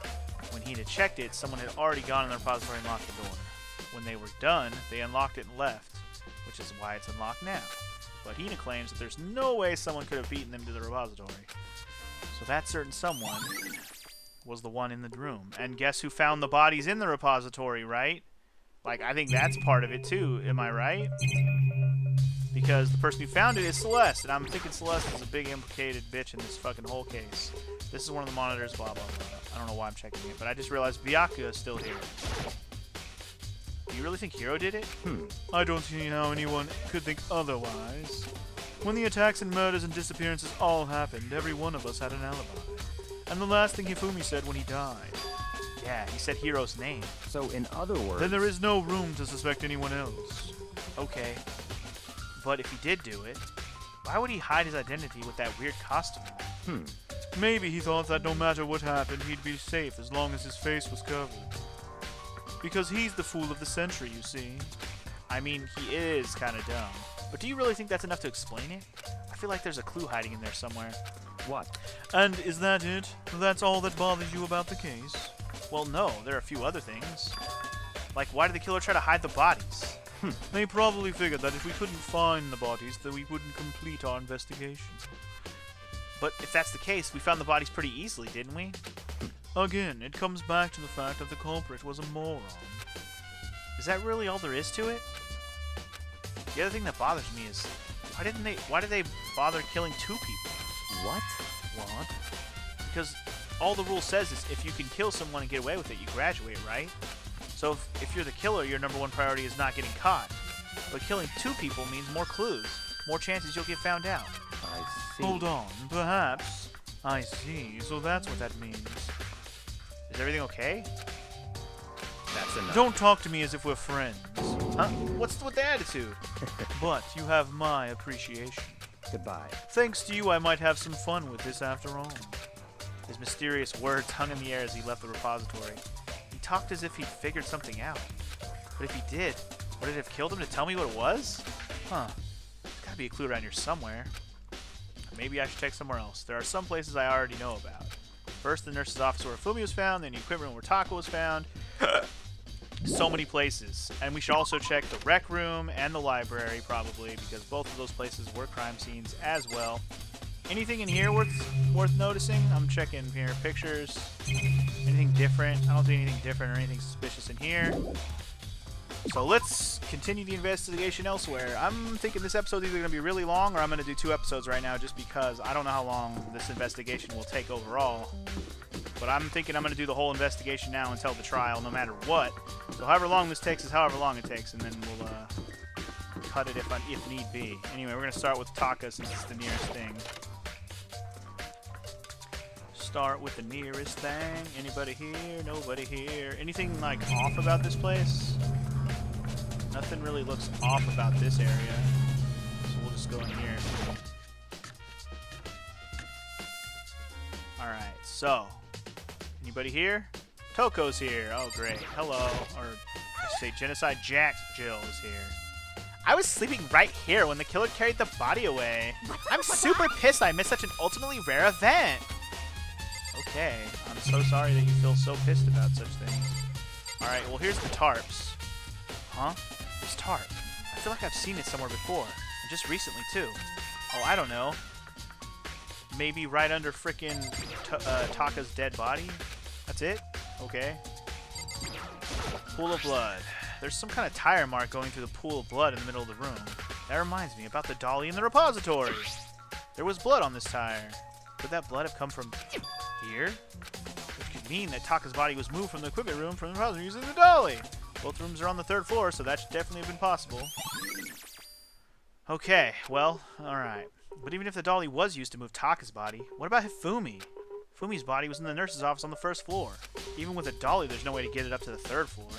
when Hina checked it, someone had already gone in the repository and locked the door. When they were done, they unlocked it and left, which is why it's unlocked now. But Hina claims that there's no way someone could have beaten them to the repository. So that certain someone was the one in the room. And guess who found the bodies in the repository, right? Like, I think that's part of it too, am I right? because the person who found it is Celeste, and I'm thinking Celeste is a big implicated bitch in this fucking whole case. This is one of the monitors, blah, blah, blah. I don't know why I'm checking it, but I just realized Byakuya is still here. Do you really think Hiro did it? I don't see how anyone could think otherwise. When the attacks and murders and disappearances all happened, every one of us had an alibi. And the last thing Hifumi said when he died. Yeah, he said Hiro's name. So, in other words... Then there is no room to suspect anyone else. Okay. But if he did do it, why would he hide his identity with that weird costume? Maybe he thought that no matter what happened, he'd be safe as long as his face was covered. Because he's the fool of the century, you see. I mean, he is kind of dumb. But do you really think that's enough to explain it? I feel like there's a clue hiding in there somewhere. What? And is that it? That's all that bothers you about the case? Well, no, there are a few other things. Like, why did the killer try to hide the bodies? They probably figured that if we couldn't find the bodies, that we wouldn't complete our investigation. But if that's the case, we found the bodies pretty easily, didn't we? Again, it comes back to the fact that the culprit was a moron. Is that really all there is to it? The other thing that bothers me is, why did they bother killing 2 people? What? What? Because all the rule says is if you can kill someone and get away with it, you graduate, right? So if you're the killer, your #1 priority is not getting caught. But killing 2 people means more clues, more chances you'll get found out. I see. Hold on, perhaps. I see, so that's what that means. Is everything okay? That's enough. Don't talk to me as if we're friends. Huh? What's with the attitude? But you have my appreciation. Goodbye. Thanks to you, I might have some fun with this after all. His mysterious words hung in the air as he left the repository. He talked as if he'd figured something out. But if he did, would it have killed him to tell me what it was? Huh. There's gotta be a clue around here somewhere. Maybe I should check somewhere else. There are some places I already know about. First, the nurse's office where Fumi was found, then the equipment room where Taka was found. So many places. And we should also check the rec room and the library, probably, because both of those places were crime scenes as well. Anything in here worth noticing? I'm checking here. Pictures. Anything different? I don't see anything different or anything suspicious in here. So let's continue the investigation elsewhere. I'm thinking this episode's either going to be really long or I'm going to do 2 episodes right now just because I don't know how long this investigation will take overall. But I'm thinking I'm going to do the whole investigation now until the trial, no matter what. So however long this takes is however long it takes, and then we'll cut it if need be. Anyway, we're going to start with Taka since it's the nearest thing. Start with the nearest thing. Anybody here? Nobody here. Anything, like, off about this place? Nothing really looks off about this area. So we'll just go in here. Alright, so. Anybody here? Toko's here. Oh, great. Hello. Or, I should say, Genocide Jack Jill is here. I was sleeping right here when the killer carried the body away. I'm super pissed I missed such an ultimately rare event. Okay. I'm so sorry that you feel so pissed about such things. Alright, well, here's the tarps. Huh? This tarp. I feel like I've seen it somewhere before. And just recently, too. Oh, I don't know. Maybe right under frickin' Taka's dead body? That's it? Okay. Pool of blood. There's some kind of tire mark going through the pool of blood in the middle of the room. That reminds me about the dolly in the repository. There was blood on this tire. Could that blood have come from here? Which could mean that Taka's body was moved from the equipment room from the repository using the dolly. Both rooms are on the 3rd floor, so that should definitely have been possible. Okay, well, alright. But even if the dolly was used to move Taka's body, what about Hifumi? Fumi's body was in the nurse's office on the 1st floor. Even with a dolly, there's no way to get it up to the 3rd floor.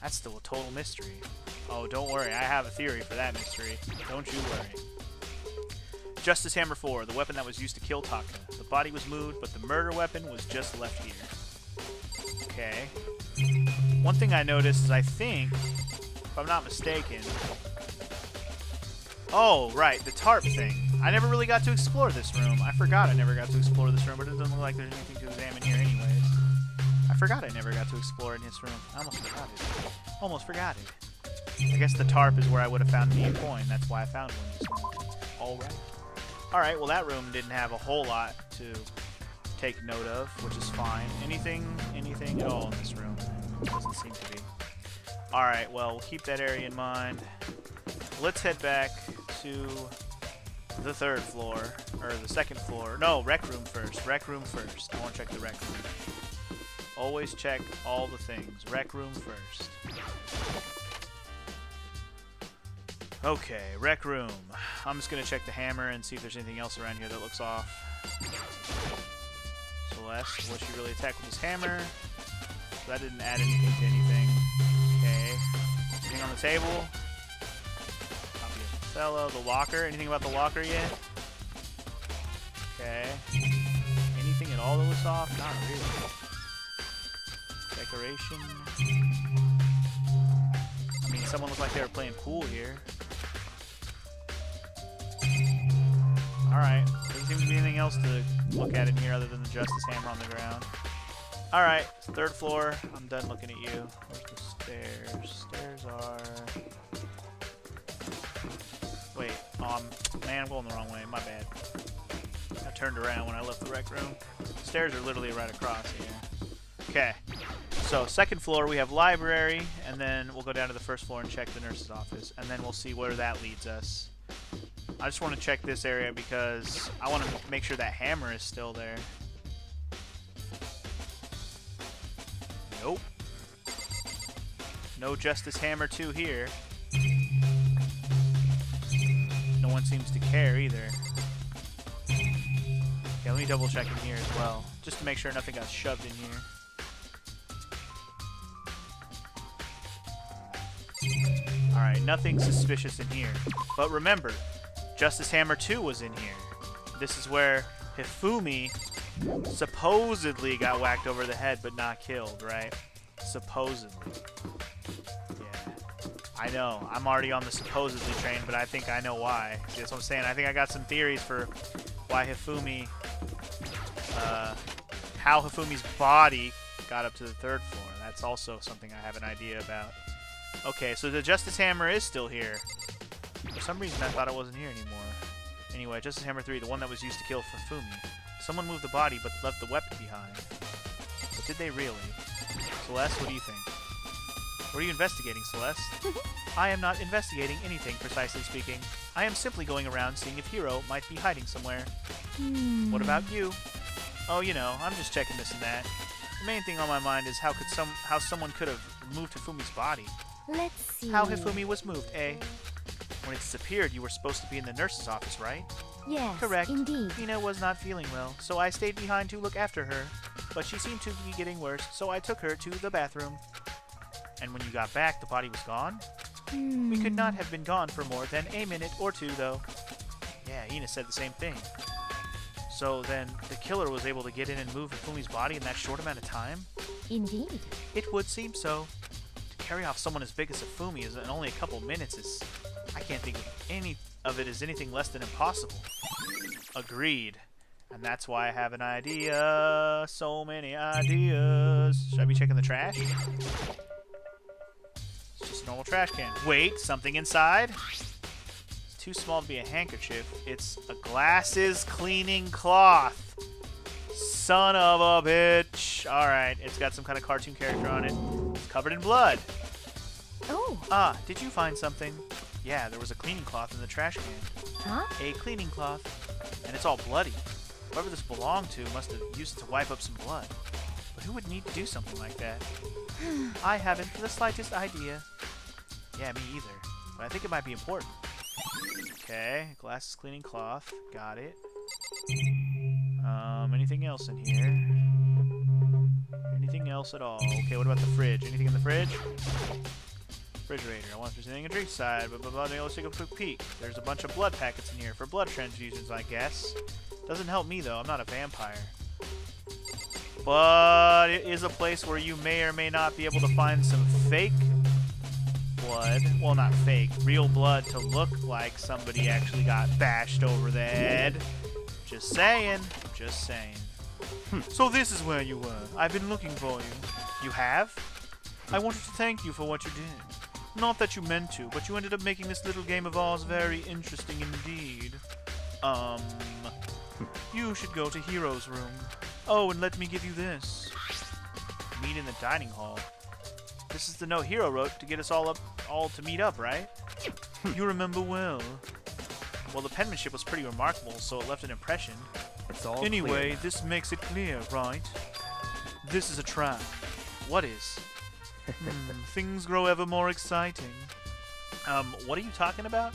That's still a total mystery. Oh, don't worry, I have a theory for that mystery. Don't you worry. Justice Hammer 4, the weapon that was used to kill Taka. The body was moved, but the murder weapon was just left here. Okay. One thing I noticed is I think, if I'm not mistaken... Oh, right, the tarp thing. I never really got to explore this room. I forgot I never got to explore this room, but it doesn't look like there's anything to examine here anyways. I forgot I never got to explore in this room. I almost forgot it. Almost forgot it. I guess the tarp is where I would have found me a coin. That's why I found one just now. Alright. Alright, well that room didn't have a whole lot to take note of, which is fine. Anything at all in this room? Doesn't seem to be. Alright, well, we'll keep that area in mind. Let's head back to the 3rd floor, or the 2nd floor. No, rec room first. Rec room first. I want to check the rec room. Always check all the things. Rec room first. Okay, rec room. I'm just going to check the hammer and see if there's anything else around here that looks off. Celeste, what she really attacked with this hammer. So that didn't add anything to anything. Okay. Anything on the table? Copy of Othello. The locker. Anything about the locker yet? Okay. Anything at all that looks off? Not really. Decoration. I mean, someone looked like they were playing pool here. Alright. Doesn't seem to be anything else to look at in here other than the Justice Hammer on the ground. Alright. 3rd floor. I'm done looking at you. Where's the stairs? Stairs are... Wait. Man, I'm going the wrong way. My bad. I turned around when I left the rec room. Stairs are literally right across here. Okay. So, 2nd floor, we have library, and then we'll go down to the 1st floor and check the nurse's office, and then we'll see where that leads us. I just want to check this area because I want to make sure that hammer is still there. Nope. No Justice Hammer 2 here. No one seems to care either. Okay, let me double check in here as well, just to make sure nothing got shoved in here. Alright, nothing suspicious in here. But remember, Justice Hammer 2 was in here. This is where Hifumi supposedly got whacked over the head but not killed, right? Supposedly. Yeah. I know. I'm already on the supposedly train, but I think I know why. See, that's what I'm saying. I think I got some theories for why Hifumi... how Hifumi's body got up to the 3rd floor. That's also something I have an idea about. Okay, so the Justice Hammer is still here. For some reason, I thought it wasn't here anymore. Anyway, Justice Hammer 3, the one that was used to kill Hifumi. Someone moved the body, but left the weapon behind. But did they really? Celeste, what do you think? What are you investigating, Celeste? I am not investigating anything, precisely speaking. I am simply going around seeing if Hiro might be hiding somewhere. What about you? Oh, you know, I'm just checking this and that. The main thing on my mind is how someone could have moved Hifumi's body. Let's see. How Hifumi was moved, eh? When it disappeared, you were supposed to be in the nurse's office, right? Yes, Correct. indeed. Hina was not feeling well, so I stayed behind to look after her. But she seemed to be getting worse, so I took her to the bathroom. And when you got back, the body was gone? We could not have been gone for more than a minute or two, though. Yeah, Hina said the same thing. So then, the killer was able to get in and move Hifumi's body in that short amount of time? Indeed. It would seem so. To carry off someone as big as Hifumi in only a couple minutes is... I can't think of any of it as anything less than impossible. Agreed. And that's why I have an idea. So many ideas. Should I be checking the trash? It's just a normal trash can. Wait, something inside? It's too small to be a handkerchief. It's a glasses cleaning cloth. Son of a bitch. Alright, it's got some kind of cartoon character on it. It's covered in blood. Oh. Ah, did you find something? Yeah, there was a cleaning cloth in the trash can. Huh? A cleaning cloth. And it's all bloody. Whoever this belonged to must have used it to wipe up some blood. But who would need to do something like that? I haven't the slightest idea. Yeah, me either. But I think it might be important. Okay, glasses cleaning cloth. Got it. Anything else in here? Anything else at all? Okay, what about the fridge? Anything in the fridge? Refrigerator. I wonder if there's anything in the drink side. Blah, blah, blah. Let's take a quick peek. There's a bunch of blood packets in here for blood transfusions, I guess. Doesn't help me, though. I'm not a vampire. But it is a place where you may or may not be able to find some fake blood. Well, not fake. Real blood to look like somebody actually got bashed over the head. Just saying. Just saying. So this is where you were. I've been looking for you. You have? I wanted to thank you for what you did. Not that you meant to, but you ended up making this little game of ours very interesting indeed. You should go to Hero's room. Oh, and let me give you this. Meet in the dining hall. This is the note Hero wrote to get us all to meet up, right? You remember well. Well, the penmanship was pretty remarkable, so it left an impression. It's all Anyway, clear now. this makes it clear, right? This is a trap. What is? Things grow ever more exciting. What are you talking about?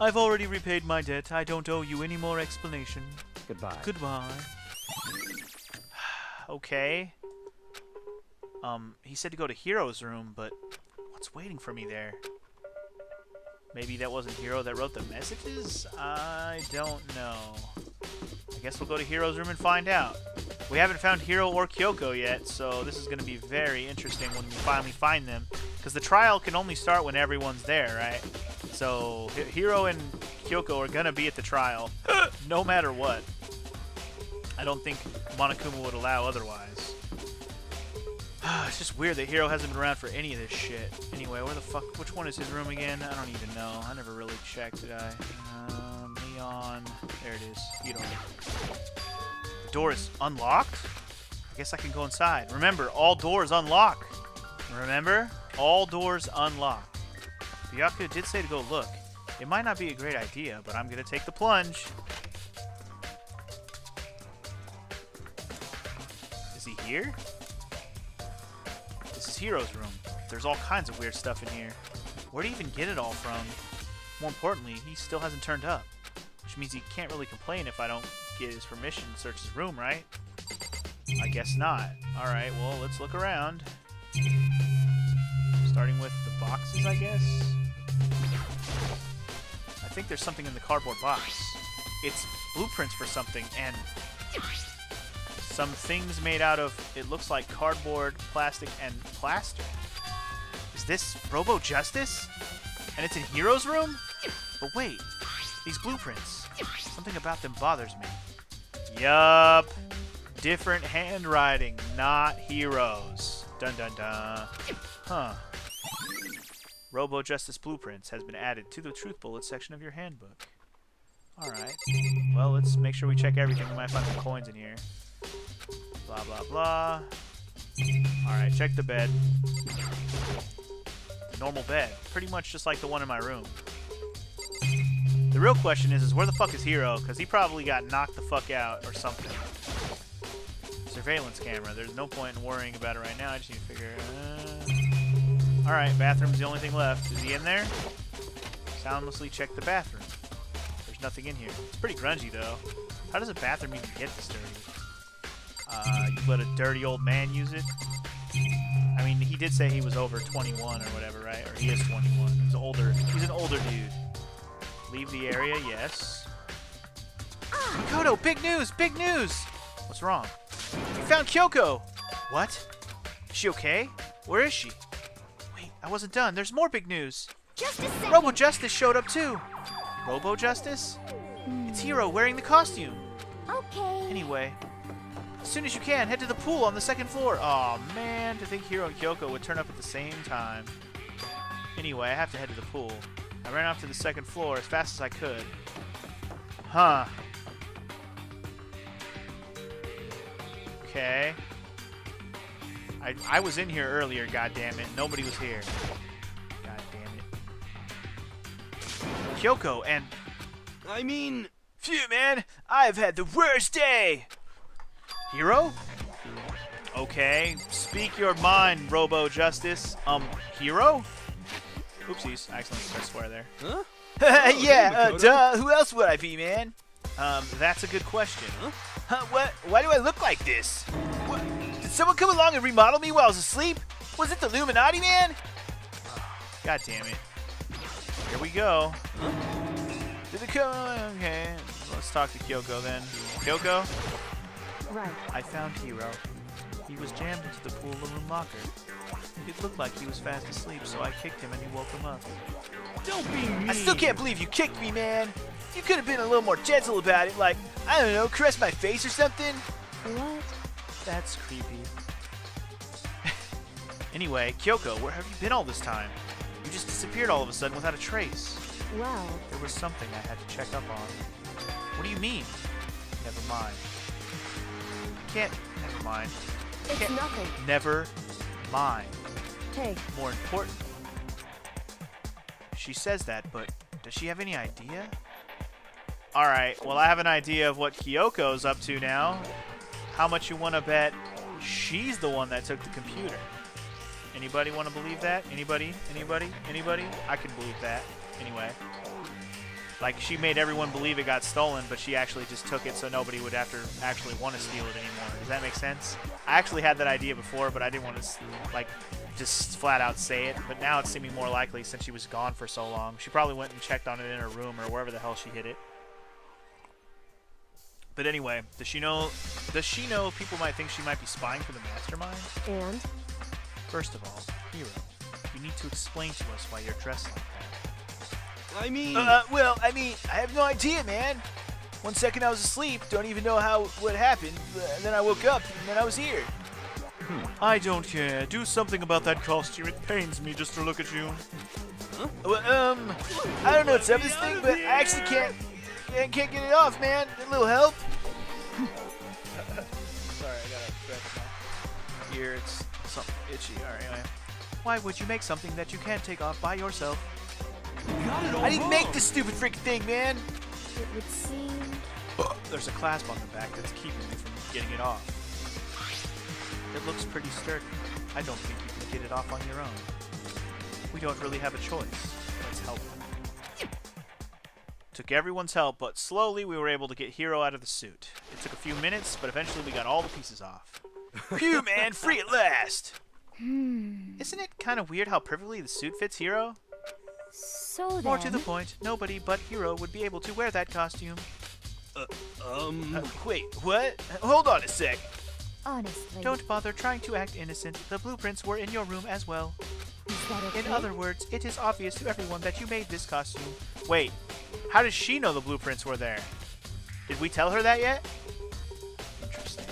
I've already repaid my debt. I don't owe you any more explanation. Goodbye. Goodbye. Okay. He said to go to Hiro's room, but what's waiting for me there? Maybe that wasn't Hiro that wrote the messages? I don't know. I guess we'll go to Hiro's room and find out. We haven't found Hiro or Kyoko yet, so this is going to be very interesting when we finally find them. Because the trial can only start when everyone's there, right? So Hiro and Kyoko are going to be at the trial, no matter what. I don't think Monokuma would allow otherwise. It's just weird that Hiro hasn't been around for any of this shit. Anyway, where the fuck? Which one is his room again? I don't even know. I never really checked, did I? Leon. There it is. You don't know. The door is unlocked? I guess I can go inside. Remember, all doors unlock. Remember? All doors unlock. Byakuya did say to go look. It might not be a great idea, but I'm going to take the plunge. Is he here? This is Hiro's room. There's all kinds of weird stuff in here. Where'd he even get it all from? More importantly, he still hasn't turned up. Which means he can't really complain if I don't get his permission to search his room, right? I guess not. Alright, well, let's look around. Starting with the boxes, I guess? I think there's something in the cardboard box. It's blueprints for something, and some things made out of, it looks like cardboard, plastic, and plaster. Is this Robo Justice? And it's in Hiro's room? But wait, these blueprints, something about them bothers me. Yup. Different handwriting, not Hiro's. Dun dun dun. Huh. Robo Justice Blueprints has been added to the Truth Bullet section of your handbook. Alright. Well, let's make sure we check everything. We might find some coins in here. Blah, blah, blah. Alright, check the bed. Normal bed. Pretty much just like the one in my room. The real question is where the fuck is Hiro? Because he probably got knocked the fuck out or something. Surveillance camera. There's no point in worrying about it right now. I just need to figure... Alright, bathroom's the only thing left. Is he in there? Soundlessly check the bathroom. There's nothing in here. It's pretty grungy, though. How does a bathroom even get this dirty? You let a dirty old man use it? I mean, he did say he was over 21 or whatever, right? Or he is 21. He's older. He's an older dude. Leave the area, yes. Kodo, big news! Big news! What's wrong? We found Kyoko! What? Is she okay? Where is she? Wait, I wasn't done. There's more big news. Just a second. Robo Justice showed up too. Robo Justice? It's Hiro wearing the costume. Okay. Anyway, as soon as you can, head to the pool on the second floor. Aw, man, to think Hiro and Kyoko would turn up at the same time. Anyway, I have to head to the pool. I ran off to the second floor as fast as I could. Huh. Okay. I was in here earlier, goddammit. Nobody was here. God damn it. Kyoko and... I mean... Phew, man. I've had the worst day. Hiro? Okay. Speak your mind, Robo Justice. Hiro? Oopsies. I accidentally swear there. Huh? Yeah, duh. Who else would I be, man? That's a good question. Huh? What? Why do I look like this? What? Did someone come along and remodel me while I was asleep? Was it the Illuminati, man? God damn it. Here we go. Did it come? Okay. Let's talk to Kyoko then. Kyoko? Right. I found Hiro. He was jammed into the pool room locker. It looked like he was fast asleep, so I kicked him and he woke him up. Don't be mean. I still can't believe you kicked me, man. You could have been a little more gentle about it, like, I don't know, caress my face or something. What? That's creepy. Anyway, Kyoko, where have you been all this time? You just disappeared all of a sudden without a trace. Well, There was something I had to check up on. What do you mean? Never mind. Can't. Never mind. it's Can't. nothing. Never mind. Hey, More important. She says that, but does she have any idea? Alright, well I have an idea of what Kyoko's up to now. How much you want to bet she's the one that took the computer? Anybody want to believe that? Anybody? Anybody? Anybody? I can believe that. Anyway. Like, she made everyone believe it got stolen, but she actually just took it so nobody would have to actually want to steal it anymore. Does that make sense? I actually had that idea before, but I didn't want to, like, just flat out say it. But now it's seeming more likely since she was gone for so long. She probably went and checked on it in her room or wherever the hell she hid it. But anyway, does she know people might think she might be spying for the mastermind? And? First of all, Hiro, you need to explain to us why you're dressed like that. I mean... well, I have no idea, man. 1 second I was asleep, don't even know what happened, and then I woke up, and then I was here. I don't care. Do something about that costume. It pains me just to look at you. Huh? Well, I don't know what's up with this thing, but I actually can't get it off, man. A little help? Sorry, I gotta scratch my ear. It's something itchy. Alright, anyway. Why would you make something that you can't take off by yourself? I didn't make this stupid freaking thing, man. It would seem... There's a clasp on the back that's keeping me from getting it off. It looks pretty sturdy. I don't think you can get it off on your own. We don't really have a choice. Let's help. Took everyone's help, but slowly we were able to get Hiro out of the suit. It took a few minutes, but eventually we got all the pieces off. Phew, man, free at last. Isn't it kind of weird how perfectly the suit fits Hiro? So then... More to the point, nobody but Hiro would be able to wear that costume. Wait, what? Hold on a sec. Honestly... Don't bother trying to act innocent. The blueprints were in your room as well. Is that okay? In other words, it is obvious to everyone that you made this costume. Wait, how does she know the blueprints were there? Did we tell her that yet? Interesting.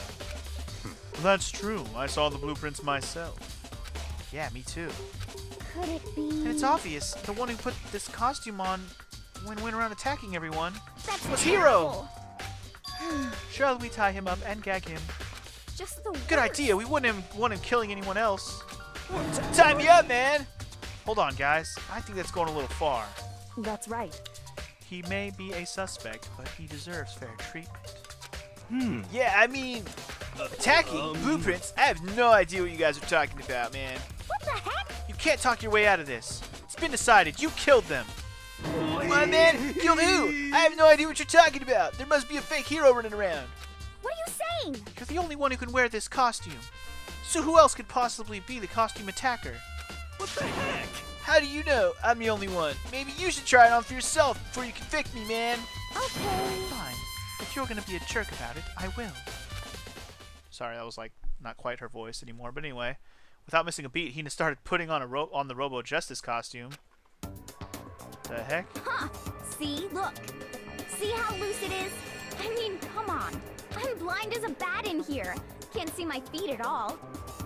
That's true. I saw the blueprints myself. Yeah, me too. Could it be... And it's obvious. The one who put this costume on when we went around attacking everyone was Hiro! Shall we tie him up and gag him? Just the Good worst. idea. We wouldn't want him killing anyone else. Tie me up, man. Hold on, guys. I think that's going a little far. That's right. He may be a suspect, but he deserves fair treatment. Yeah, attacking blueprints. I have no idea what you guys are talking about, man. What the heck? You can't talk your way out of this. It's been decided. You killed them. My man, killed who? I have no idea what you're talking about. There must be a fake hero running around. What are you saying? You're the only one who can wear this costume. So who else could possibly be the costume attacker? What the heck? How do you know I'm the only one? Maybe you should try it on for yourself before you convict me, man. Okay. Fine. If you're gonna be a jerk about it, I will. Sorry, that was like not quite her voice anymore. But anyway, without missing a beat, Hina started putting on the Robo Justice costume. The heck? Huh. See? Look. See how loose it is? I mean, come on. I'm blind as a bat in here. Can't see my feet at all.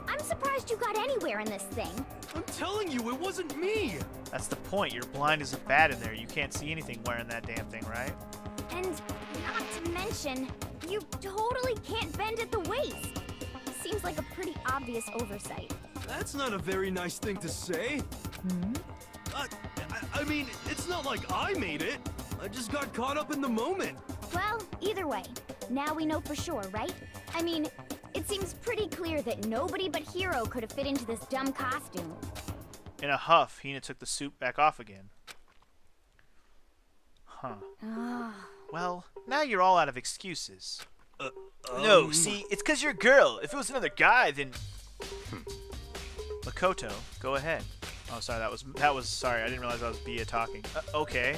I'm surprised you got anywhere in this thing. I'm telling you, it wasn't me! That's the point. You're blind as a bat in there. You can't see anything wearing that damn thing, right? And not to mention, you totally can't bend at the waist. Seems like a pretty obvious oversight. That's not a very nice thing to say. I mean, it's not like I made it. I just got caught up in the moment. Well, either way, now we know for sure, right? I mean, it seems pretty clear that nobody but Hiro could have fit into this dumb costume. In a huff, Hina took the suit back off again. Huh. Well, now you're all out of excuses. No, see, it's because you're a girl. If it was another guy, then... Makoto, go ahead. Oh, sorry, that was sorry, I didn't realize that was Bia talking. Okay.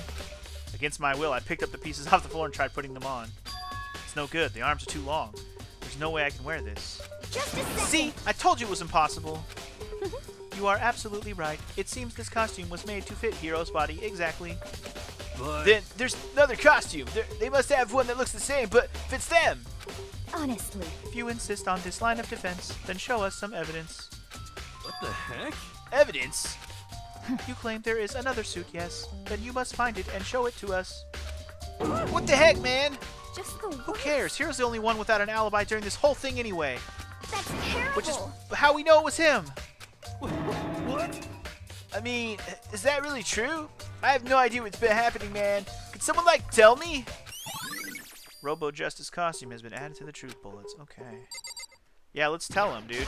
Against my will, I picked up the pieces off the floor and tried putting them on. It's no good. The arms are too long. There's no way I can wear this. Just a second. See? I told you it was impossible. You are absolutely right. It seems this costume was made to fit Hiro's body exactly. But... Then there's another costume. They must have one that looks the same, but fits them. Honestly. If you insist on this line of defense, then show us some evidence. What the heck? Evidence? You claim there is another suit, yes. Then you must find it and show it to us. What the heck, man? Just the Who cares? Hero's the only one without an alibi during this whole thing anyway. That's terrible. Which is how we know it was him. What? I mean, is that really true? I have no idea what's been happening, man. Could someone, tell me? Robo Justice costume has been added to the truth bullets. Okay. Yeah, let's tell him, dude.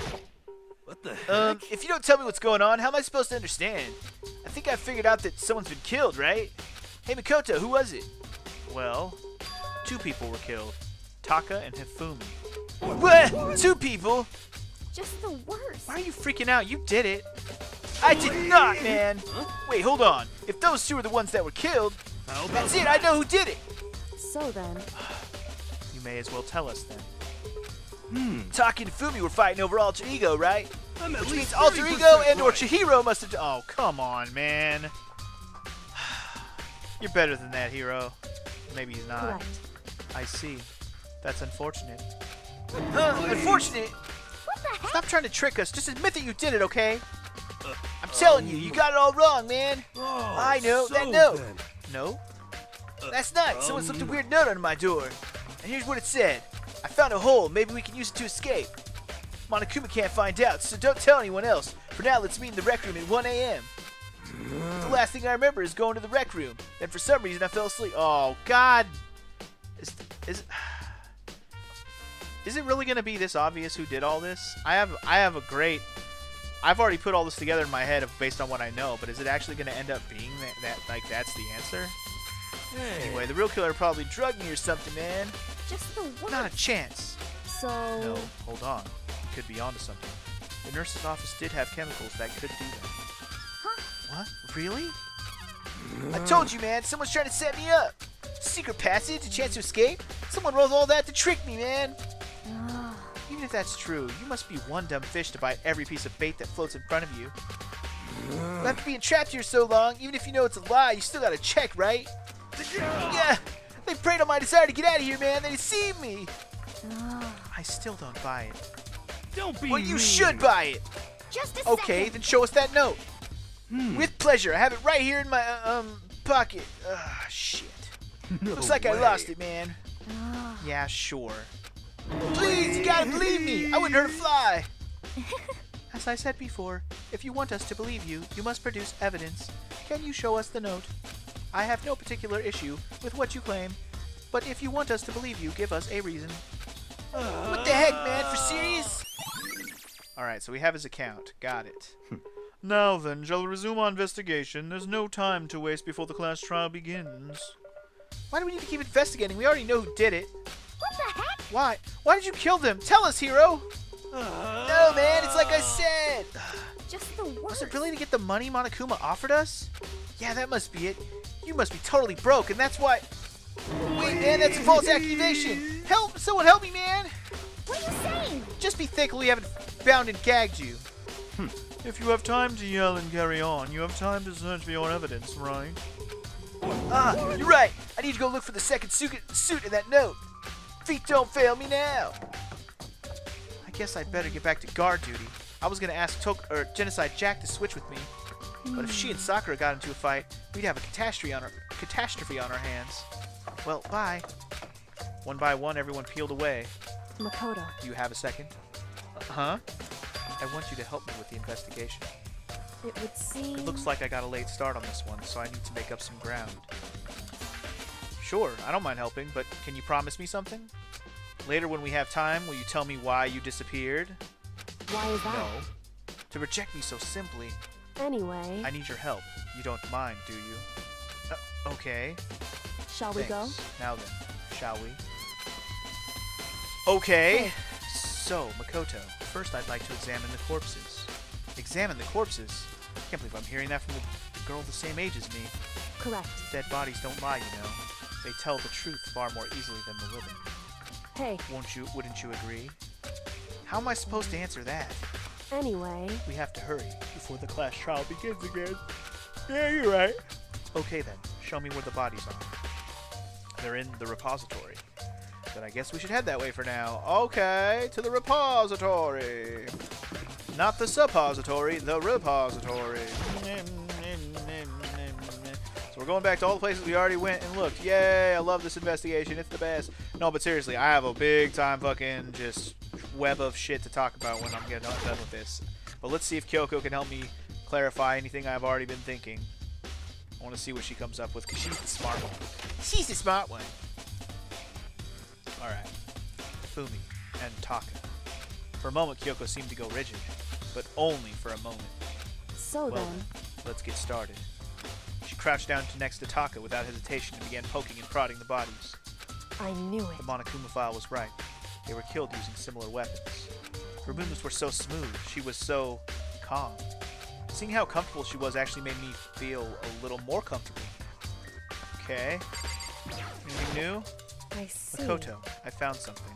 What the heck? If you don't tell me what's going on, how am I supposed to understand? I think I figured out that someone's been killed, right? Hey, Makoto, who was it? Well, 2 people were killed. Taka and Hifumi. What? 2 people? Just the worst. Why are you freaking out? You did it. I did not, man. Wait, hold on. If those 2 are the ones that were killed, that's it. I know who did it. So then, You may as well tell us then. Taka and Hifumi were fighting over Alter Ego, right? I'm at Which least means Alter 30% Ego and or right. Chihiro must have... Oh, come on, man. You're better than that, Hero. Maybe he's not. correct. I see. That's unfortunate. Unfortunate? What the heck? Stop trying to trick us. Just admit that you did it, okay? I'm telling you, you got it all wrong, man. Oh, I know. so That note. then. No? That's not. Someone slipped a weird note under my door. And here's what it said. I found a hole. Maybe we can use it to escape. Monokuma can't find out, so don't tell anyone else. For now, let's meet in the rec room at 1 a.m. The last thing I remember is going to the rec room. Then for some reason I fell asleep. Oh, God. Is it really going to be this obvious who did all this? I have a great... I've already put all this together in my head based on what I know, but is it actually going to end up being that that's the answer? Hey. Anyway, the real killer probably drugged me or something, man. Just the worst. Not a chance. So, No, hold on. You could be onto something. The nurse's office did have chemicals that could do that. Huh? What? Really? I told you, man. Someone's trying to set me up. Secret passage, a chance to escape. Someone wrote all that to trick me, man. Even if that's true, you must be one dumb fish to buy every piece of bait that floats in front of you. After being trapped here so long, even if you know it's a lie, you still gotta check, right? Yeah, they preyed on my desire to get out of here, man. They deceived me. I still don't buy it. Don't be Well, you mean. should buy it. Just a Okay, second. then show us that note. With pleasure. I have it right here in my pocket. Shit. No Looks like I way. lost it, man. Yeah, sure. Please, you gotta believe me. I wouldn't hurt a fly. As I said before, if you want us to believe you, you must produce evidence. Can you show us the note? I have no particular issue with what you claim, but if you want us to believe you, give us a reason. What the heck, man? For serious? Alright, so we have his account. Got it. Now then, shall we resume our investigation? There's no time to waste before the class trial begins. Why do we need to keep investigating? We already know who did it. What the heck? Why? Why did you kill them? Tell us, Hero! No, man, it's like I said. Just the worst. Was it really to get the money Monokuma offered us? Yeah, that must be it. You must be totally broke, and that's why... Wait, man, that's a false accusation. Help! Someone help me, man! What are you saying? Just be thankful we haven't bound and gagged you. If you have time to yell and carry on, you have time to search for your evidence, right? You're right. I need to go look for the second suit in that note. Feet don't fail me now. I guess I'd better get back to guard duty. I was gonna ask Genocide Jack to switch with me, but if she and Sakura got into a fight, we'd have a catastrophe on our hands. Well, bye. One by one, everyone peeled away. Makoto, Do you have a second? Huh? I want you to help me with the investigation. it would seem... It looks like I got a late start on this one, so I need to make up some ground. Sure, I don't mind helping, but can you promise me something? Later when we have time, will you tell me why you disappeared? Why is that? No. To reject me so simply. Anyway, I need your help. You don't mind, do you? Okay. shall we go? Thanks. Now then, shall we? Okay. So, Makoto, first I'd like to examine the corpses. Examine the corpses? I can't believe I'm hearing that from the girl the same age as me. Correct. Dead bodies don't lie, you know. They tell the truth far more easily than the living. Hey, Wouldn't you agree? How am I supposed to answer that? anyway, We have to hurry before the class trial begins again. Yeah, you're right. Okay then, show me where the bodies are. They're in the repository. Then I guess we should head that way for now. Okay, to the repository. Not the suppository, the repository. So we're going back to all the places we already went and looked. Yay, I love this investigation. It's the best. No, but seriously, I have a big time fucking just web of shit to talk about when I'm getting done with this. But let's see if Kyoko can help me clarify anything I've already been thinking. I want to see what she comes up with, because she's the smart one. She's the smart one. Alright. Fumi and Taka. For a moment, Kyoko seemed to go rigid, but only for a moment. So Well then, let's get started. She crouched down next to Taka without hesitation and began poking and prodding the bodies. I knew The it. Monokuma file was right. They were killed using similar weapons. Her movements were so smooth. She was so calm. Seeing how comfortable she was actually made me feel a little more comfortable. Okay. Anything new? I see. Makoto, I found something.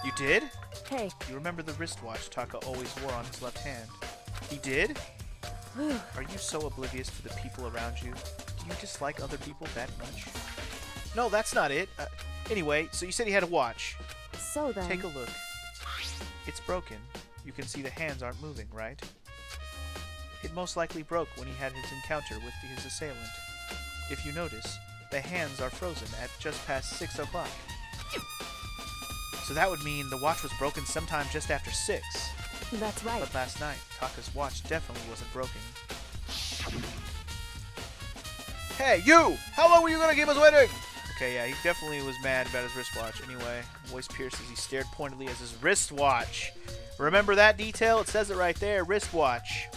You did? Hey, You remember the wristwatch Taka always wore on his left hand? He did? Are you so oblivious to the people around you? Do you dislike other people that much? No, that's not it. Anyway, so you said he had a watch. so then. Take a look. It's broken. You can see the hands aren't moving, right? It most likely broke when he had his encounter with his assailant. If you notice, the hands are frozen at just past 6 o'clock. So that would mean the watch was broken sometime just after 6. That's right. But last night, Taka's watch definitely wasn't broken. Hey, you! How long were you gonna keep us waiting? Okay, yeah, he definitely was mad about his wristwatch. Anyway, voice pierced as he stared pointedly at his wristwatch. Remember that detail? It says it right there, wristwatch.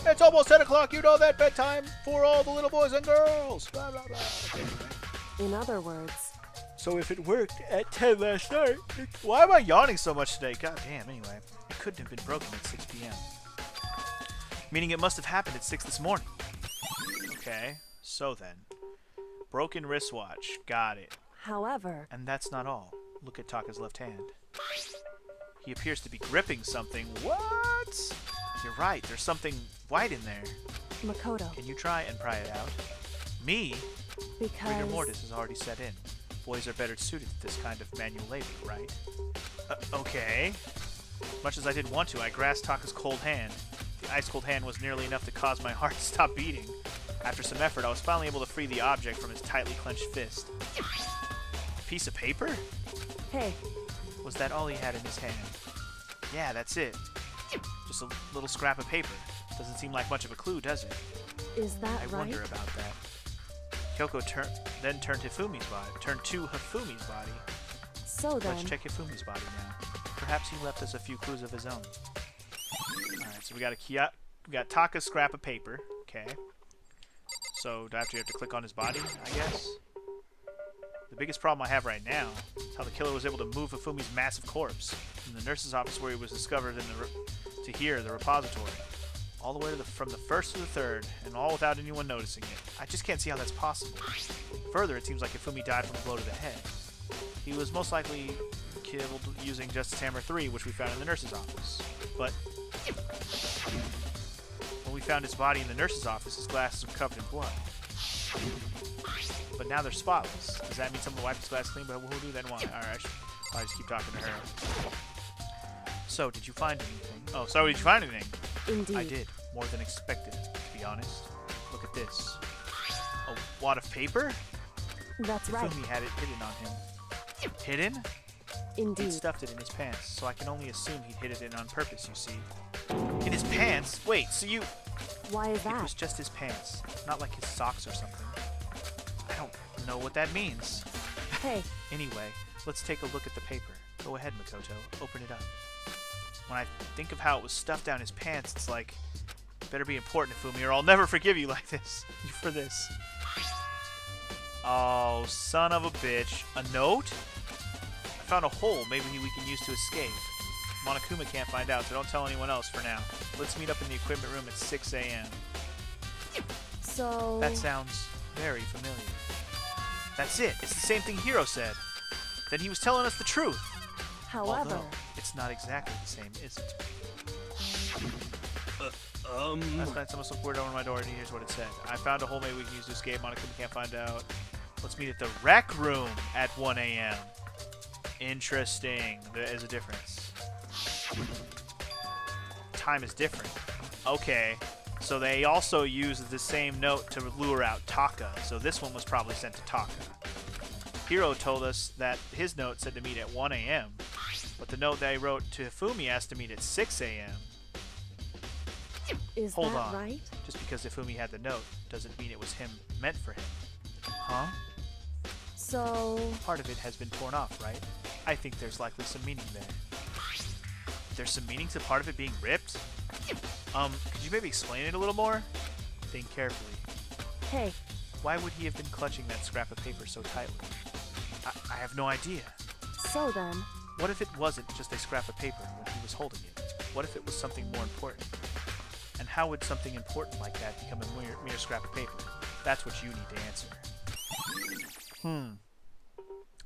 It's almost 10 o'clock, you know that bedtime for all the little boys and girls. Blah, blah, blah. Okay, anyway. In other words, So if it worked at 10 last night, why am I yawning so much today? God damn, anyway. It couldn't have been broken at 6 p.m. Meaning it must have happened at 6 this morning. Okay, so then. Broken wristwatch. Got it. however, And that's not all. Look at Taka's left hand. He appears to be gripping something. What? You're right, there's something white in there. Makoto, Can you try and pry it out? Me? Rigor because mortis has already set in. Boys are better suited to this kind of manual labor, right? Okay. Much as I didn't want to, I grasped Taka's cold hand. The ice-cold hand was nearly enough to cause my heart to stop beating. After some effort, I was finally able to free the object from his tightly clenched fist. A piece of paper? hey, Was that all he had in his hand? Yeah, that's it. Just a little scrap of paper. Doesn't seem like much of a clue, does it? is that I right? wonder about that. Kyoko then turned to Hifumi's body. So then, Let's check Hifumi's body now. Perhaps he left us a few clues of his own. Alright, so we got Taka's scrap of paper. Okay. So do I have to click on his body, I guess? The biggest problem I have right now is how the killer was able to move Hifumi's massive corpse from the nurse's office where he was discovered to here, the repository. All the way from the first to the third, and all without anyone noticing it. I just can't see how that's possible. Further, it seems like Hifumi died from a blow to the head. He was most likely killed using Justice Hammer 3, which we found in the nurse's office. But when we found his body in the nurse's office, his glasses were covered in blood. But now they're spotless. Does that mean someone wiped his glass clean? But who do then why? Alright, I should probably just keep talking to her. So, did you find anything? Oh, so did you find anything? indeed. I did. More than expected, to be honest. Look at this. A wad of paper? That's right. Hifumi had it hidden on him. Hidden? He'd Indeed. stuffed it in his pants, so I can only assume he'd hid it in on purpose, you see. In his pants? Wait, so you... Why is It was that? just his pants, not like his socks or something. I don't know what that means. Hey, Anyway, let's take a look at the paper. Go ahead, Makoto. Open it up. When I think of how it was stuffed down his pants, it's like... Better be important, Hifumi, or I'll never forgive you like this. For this. Oh, son of a bitch. A note? I found a hole maybe we can use to escape. Monokuma can't find out, so don't tell anyone else for now. Let's meet up in the equipment room at 6 a.m. so... That sounds very familiar. That's it. It's the same thing Hiro said. Then he was telling us the truth. However, Although, it's not exactly the same, is it? Last night someone slipped word over my door and here's what it said. I found a hole maybe we can use to escape. Monokuma can't find out. Let's meet at the rec room at 1 a.m. Interesting. There is a difference. Time is different. Okay. So they also used the same note to lure out Taka. So this one was probably sent to Taka. Hiro told us that his note said to meet at 1 a.m. But the note that he wrote to Hifumi asked to meet at 6 a.m. is Hold that on. right? Just because Hifumi had the note doesn't mean it was him meant for him. Huh? So... Part of it has been torn off, right? I think there's likely some meaning there. There's some meaning to part of it being ripped? Could you maybe explain it a little more? Think carefully. Hey. Why would he have been clutching that scrap of paper so tightly? I have no idea. So then... What if it wasn't just a scrap of paper when he was holding it? What if it was something more important? And how would something important like that become a mere scrap of paper? That's what you need to answer.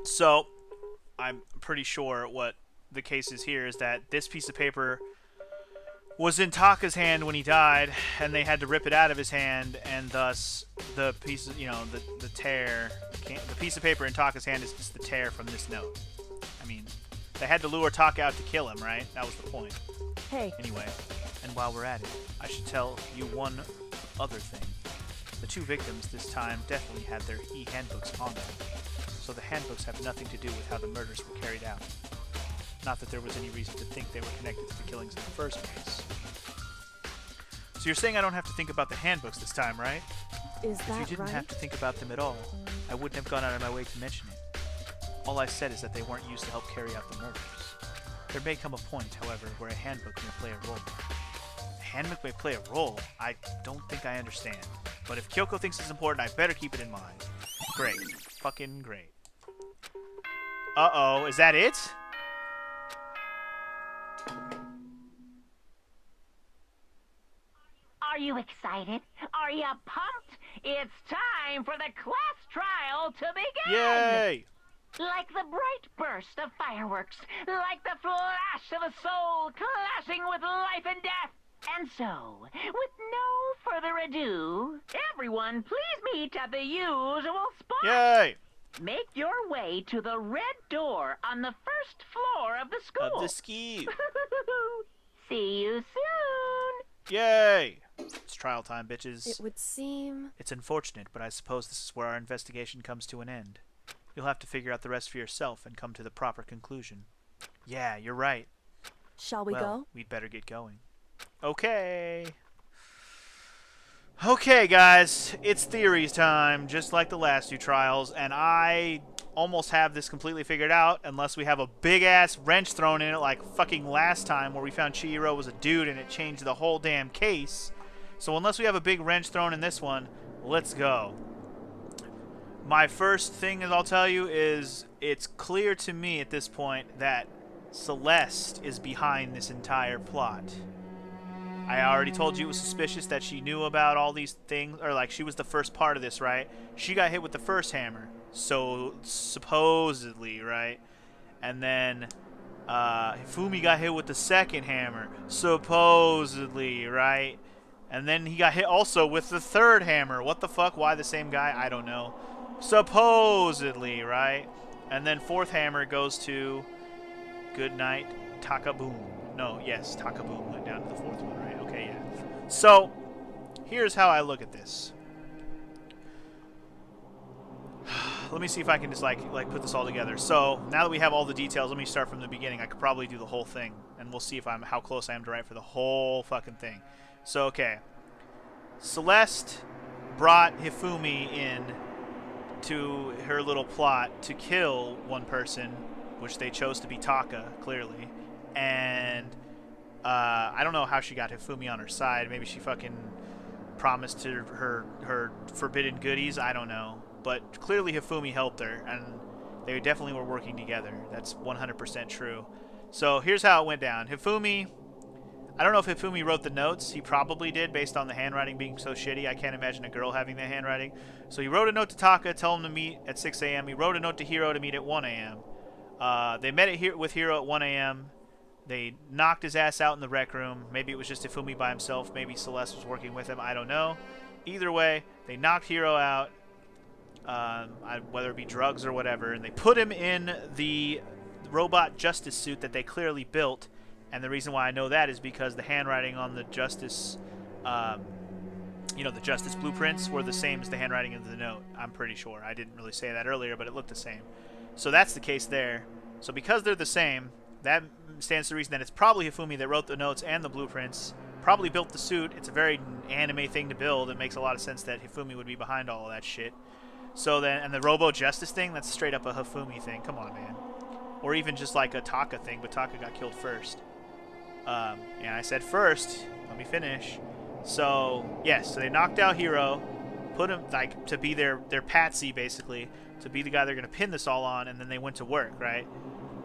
So, I'm pretty sure what the case is here is that this piece of paper was in Taka's hand when he died, and they had to rip it out of his hand, and thus the piece of, the tear, the piece of paper in Taka's hand is just the tear from this note. I mean, they had to lure Taka out to kill him, right? That was the point. Hey. Anyway, and while we're at it, I should tell you one other thing. The two victims this time definitely had their e-handbooks on them, so the handbooks have nothing to do with how the murders were carried out. Not that there was any reason to think they were connected to the killings in the first place. So you're saying I don't have to think about the handbooks this time, right? Is that right? If you didn't have to think about them at all, I wouldn't have gone out of my way to mention it. All I said is that they weren't used to help carry out the murders. There may come a point, however, where a handbook may play a role. A handbook may play a role? I don't think I understand. But if Kyoko thinks it's important, I better keep it in mind. Great. Fucking great. Uh-oh, is that it? Are you excited? Are you pumped? It's time for the class trial to begin! Yay! Like the bright burst of fireworks, like the flash of a soul clashing with life and death. And so, with no further ado, everyone please meet at the usual spot. Yay! Make your way to the red door on the first floor of the school. Of the ski. See you soon. Yay! It's trial time, bitches. It would seem... It's unfortunate, but I suppose this is where our investigation comes to an end. You'll have to figure out the rest for yourself and come to the proper conclusion. Yeah, you're right. Shall we go? We'd better get going. Okay. Okay, guys. It's theories time, just like the last two trials, and I almost have this completely figured out, unless we have a big-ass wrench thrown in it like fucking last time where we found Chihiro was a dude and it changed the whole damn case. So unless we have a big wrench thrown in this one, let's go. My first thing I'll tell you is it's clear to me at this point that Celeste is behind this entire plot. I already told you it was suspicious that she knew about all these things, or like she was the first part of this, right? She got hit with the first hammer, so supposedly, right? And then Hifumi got hit with the second hammer, supposedly, right? And then he got hit also with the third hammer. What the fuck? Why the same guy? I don't know. Supposedly, right? And then fourth hammer goes to Goodnight Takaboom. No, yes, Takaboom went down to the fourth one, right? Okay, yeah. So, here's how I look at this. Let me see if I can just like put this all together. So, now that we have all the details, let me start from the beginning. I could probably do the whole thing, and we'll see if how close I am to write for the whole fucking thing. So, okay. Celeste brought Hifumi in to her little plot to kill one person, which they chose to be Taka, clearly. And I don't know how she got Hifumi on her side. Maybe she fucking promised her forbidden goodies. I don't know. But clearly Hifumi helped her, and they definitely were working together. That's 100% true. So here's how it went down. Hifumi... I don't know if Hifumi wrote the notes. He probably did, based on the handwriting being so shitty. I can't imagine a girl having the handwriting. So he wrote a note to Taka, tell him to meet at 6 a.m. He wrote a note to Hiro to meet at 1 a.m. They met with Hiro at 1 a.m. They knocked his ass out in the rec room. Maybe it was just Hifumi by himself. Maybe Celeste was working with him. I don't know. Either way, they knocked Hiro out, whether it be drugs or whatever, and they put him in the robot justice suit that they clearly built. And the reason why I know that is because the handwriting on the justice, the justice blueprints were the same as the handwriting of the note. I'm pretty sure. I didn't really say that earlier, but it looked the same. So that's the case there. So because they're the same, that stands to reason that it's probably Hifumi that wrote the notes and the blueprints, probably built the suit. It's a very anime thing to build. It makes a lot of sense that Hifumi would be behind all of that shit. So then, and the Robo Justice thing, that's straight up a Hifumi thing. Come on, man. Or even just like a Taka thing, but Taka got killed first. And I said first. Let me finish. So, yes, so they knocked out Hiro, put him, like, to be their patsy, basically, to be the guy they're going to pin this all on, and then they went to work, right?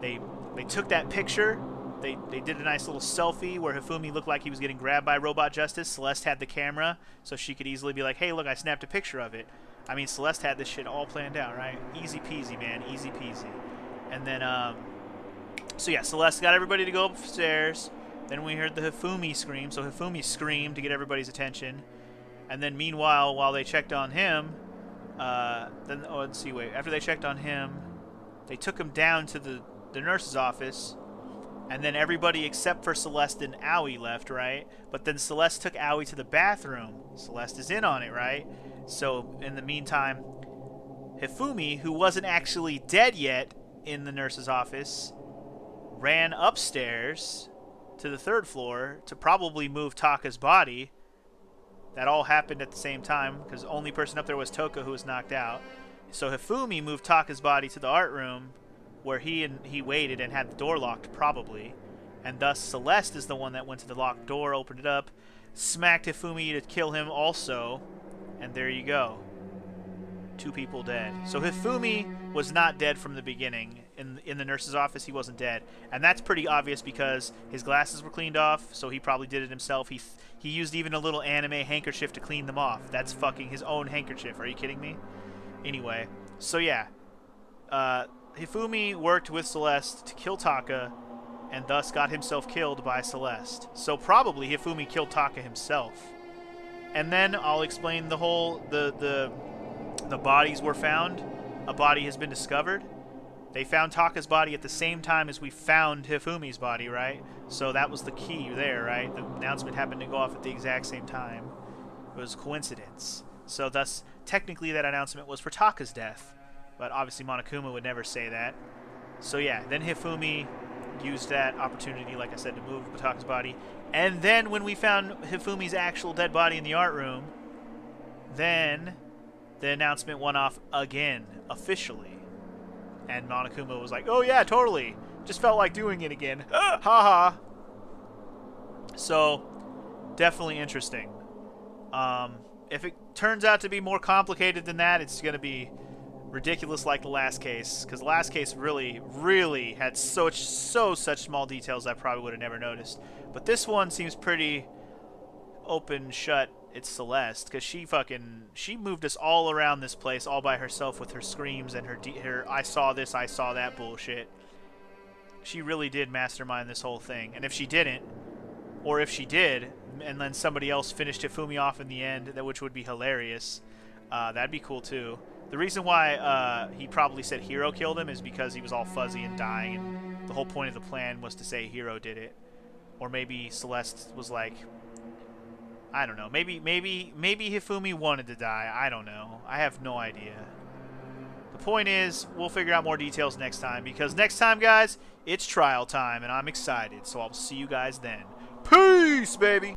They took that picture. They did a nice little selfie where Hifumi looked like he was getting grabbed by Robot Justice. Celeste had the camera, so she could easily be like, hey, look, I snapped a picture of it. I mean, Celeste had this shit all planned out, right? Easy peasy, man. Easy peasy. And then, so yeah, Celeste got everybody to go upstairs. Then we heard the Hifumi scream. So Hifumi screamed to get everybody's attention. And then meanwhile, while they checked on him, let's see, wait. After they checked on him, they took him down to the nurse's office. And then everybody except for Celeste and Aoi left, right? But then Celeste took Aoi to the bathroom. Celeste is in on it, right? So in the meantime, Hifumi, who wasn't actually dead yet in the nurse's office, ran upstairs to the 3rd floor to probably move Taka's body. That all happened at the same time because the only person up there was Toka, who was knocked out. So Hifumi moved Taka's body to the art room where he waited and had the door locked, probably. And thus Celeste is the one that went to the locked door, opened it up, smacked Hifumi to kill him also. And there you go. 2 people dead. So Hifumi was not dead from the beginning. In the nurse's office, he wasn't dead. And that's pretty obvious because his glasses were cleaned off, so he probably did it himself. He used even a little anime handkerchief to clean them off. That's fucking his own handkerchief. Are you kidding me? Anyway, so yeah. Hifumi worked with Celeste to kill Taka and thus got himself killed by Celeste. So probably Hifumi killed Taka himself. And then I'll explain the whole... The bodies were found. A body has been discovered. They found Taka's body at the same time as we found Hifumi's body, right? So that was the key there, right? The announcement happened to go off at the exact same time. It was coincidence. So thus, technically that announcement was for Taka's death. But obviously Monokuma would never say that. So yeah, then Hifumi used that opportunity, like I said, to move Taka's body. And then when we found Hifumi's actual dead body in the art room, then the announcement went off again, officially. And Monokuma was like, oh yeah, totally. Just felt like doing it again. Haha. So, definitely interesting. If it turns out to be more complicated than that, it's going to be ridiculous like the last case. Because the last case really, really had such small details I probably would have never noticed. But this one seems pretty open, shut. It's Celeste, because she moved us all around this place all by herself with her screams and her I saw this, I saw that bullshit. She really did mastermind this whole thing. And if she didn't, or if she did, and then somebody else finished Hifumi off in the end, which would be hilarious, that'd be cool too. The reason why he probably said Hiro killed him is because he was all fuzzy and dying, and the whole point of the plan was to say Hiro did it. Or maybe Celeste was like, I don't know. Maybe Hifumi wanted to die. I don't know. I have no idea. The point is, we'll figure out more details next time, because next time, guys, it's trial time, and I'm excited. So I'll see you guys then. Peace, baby!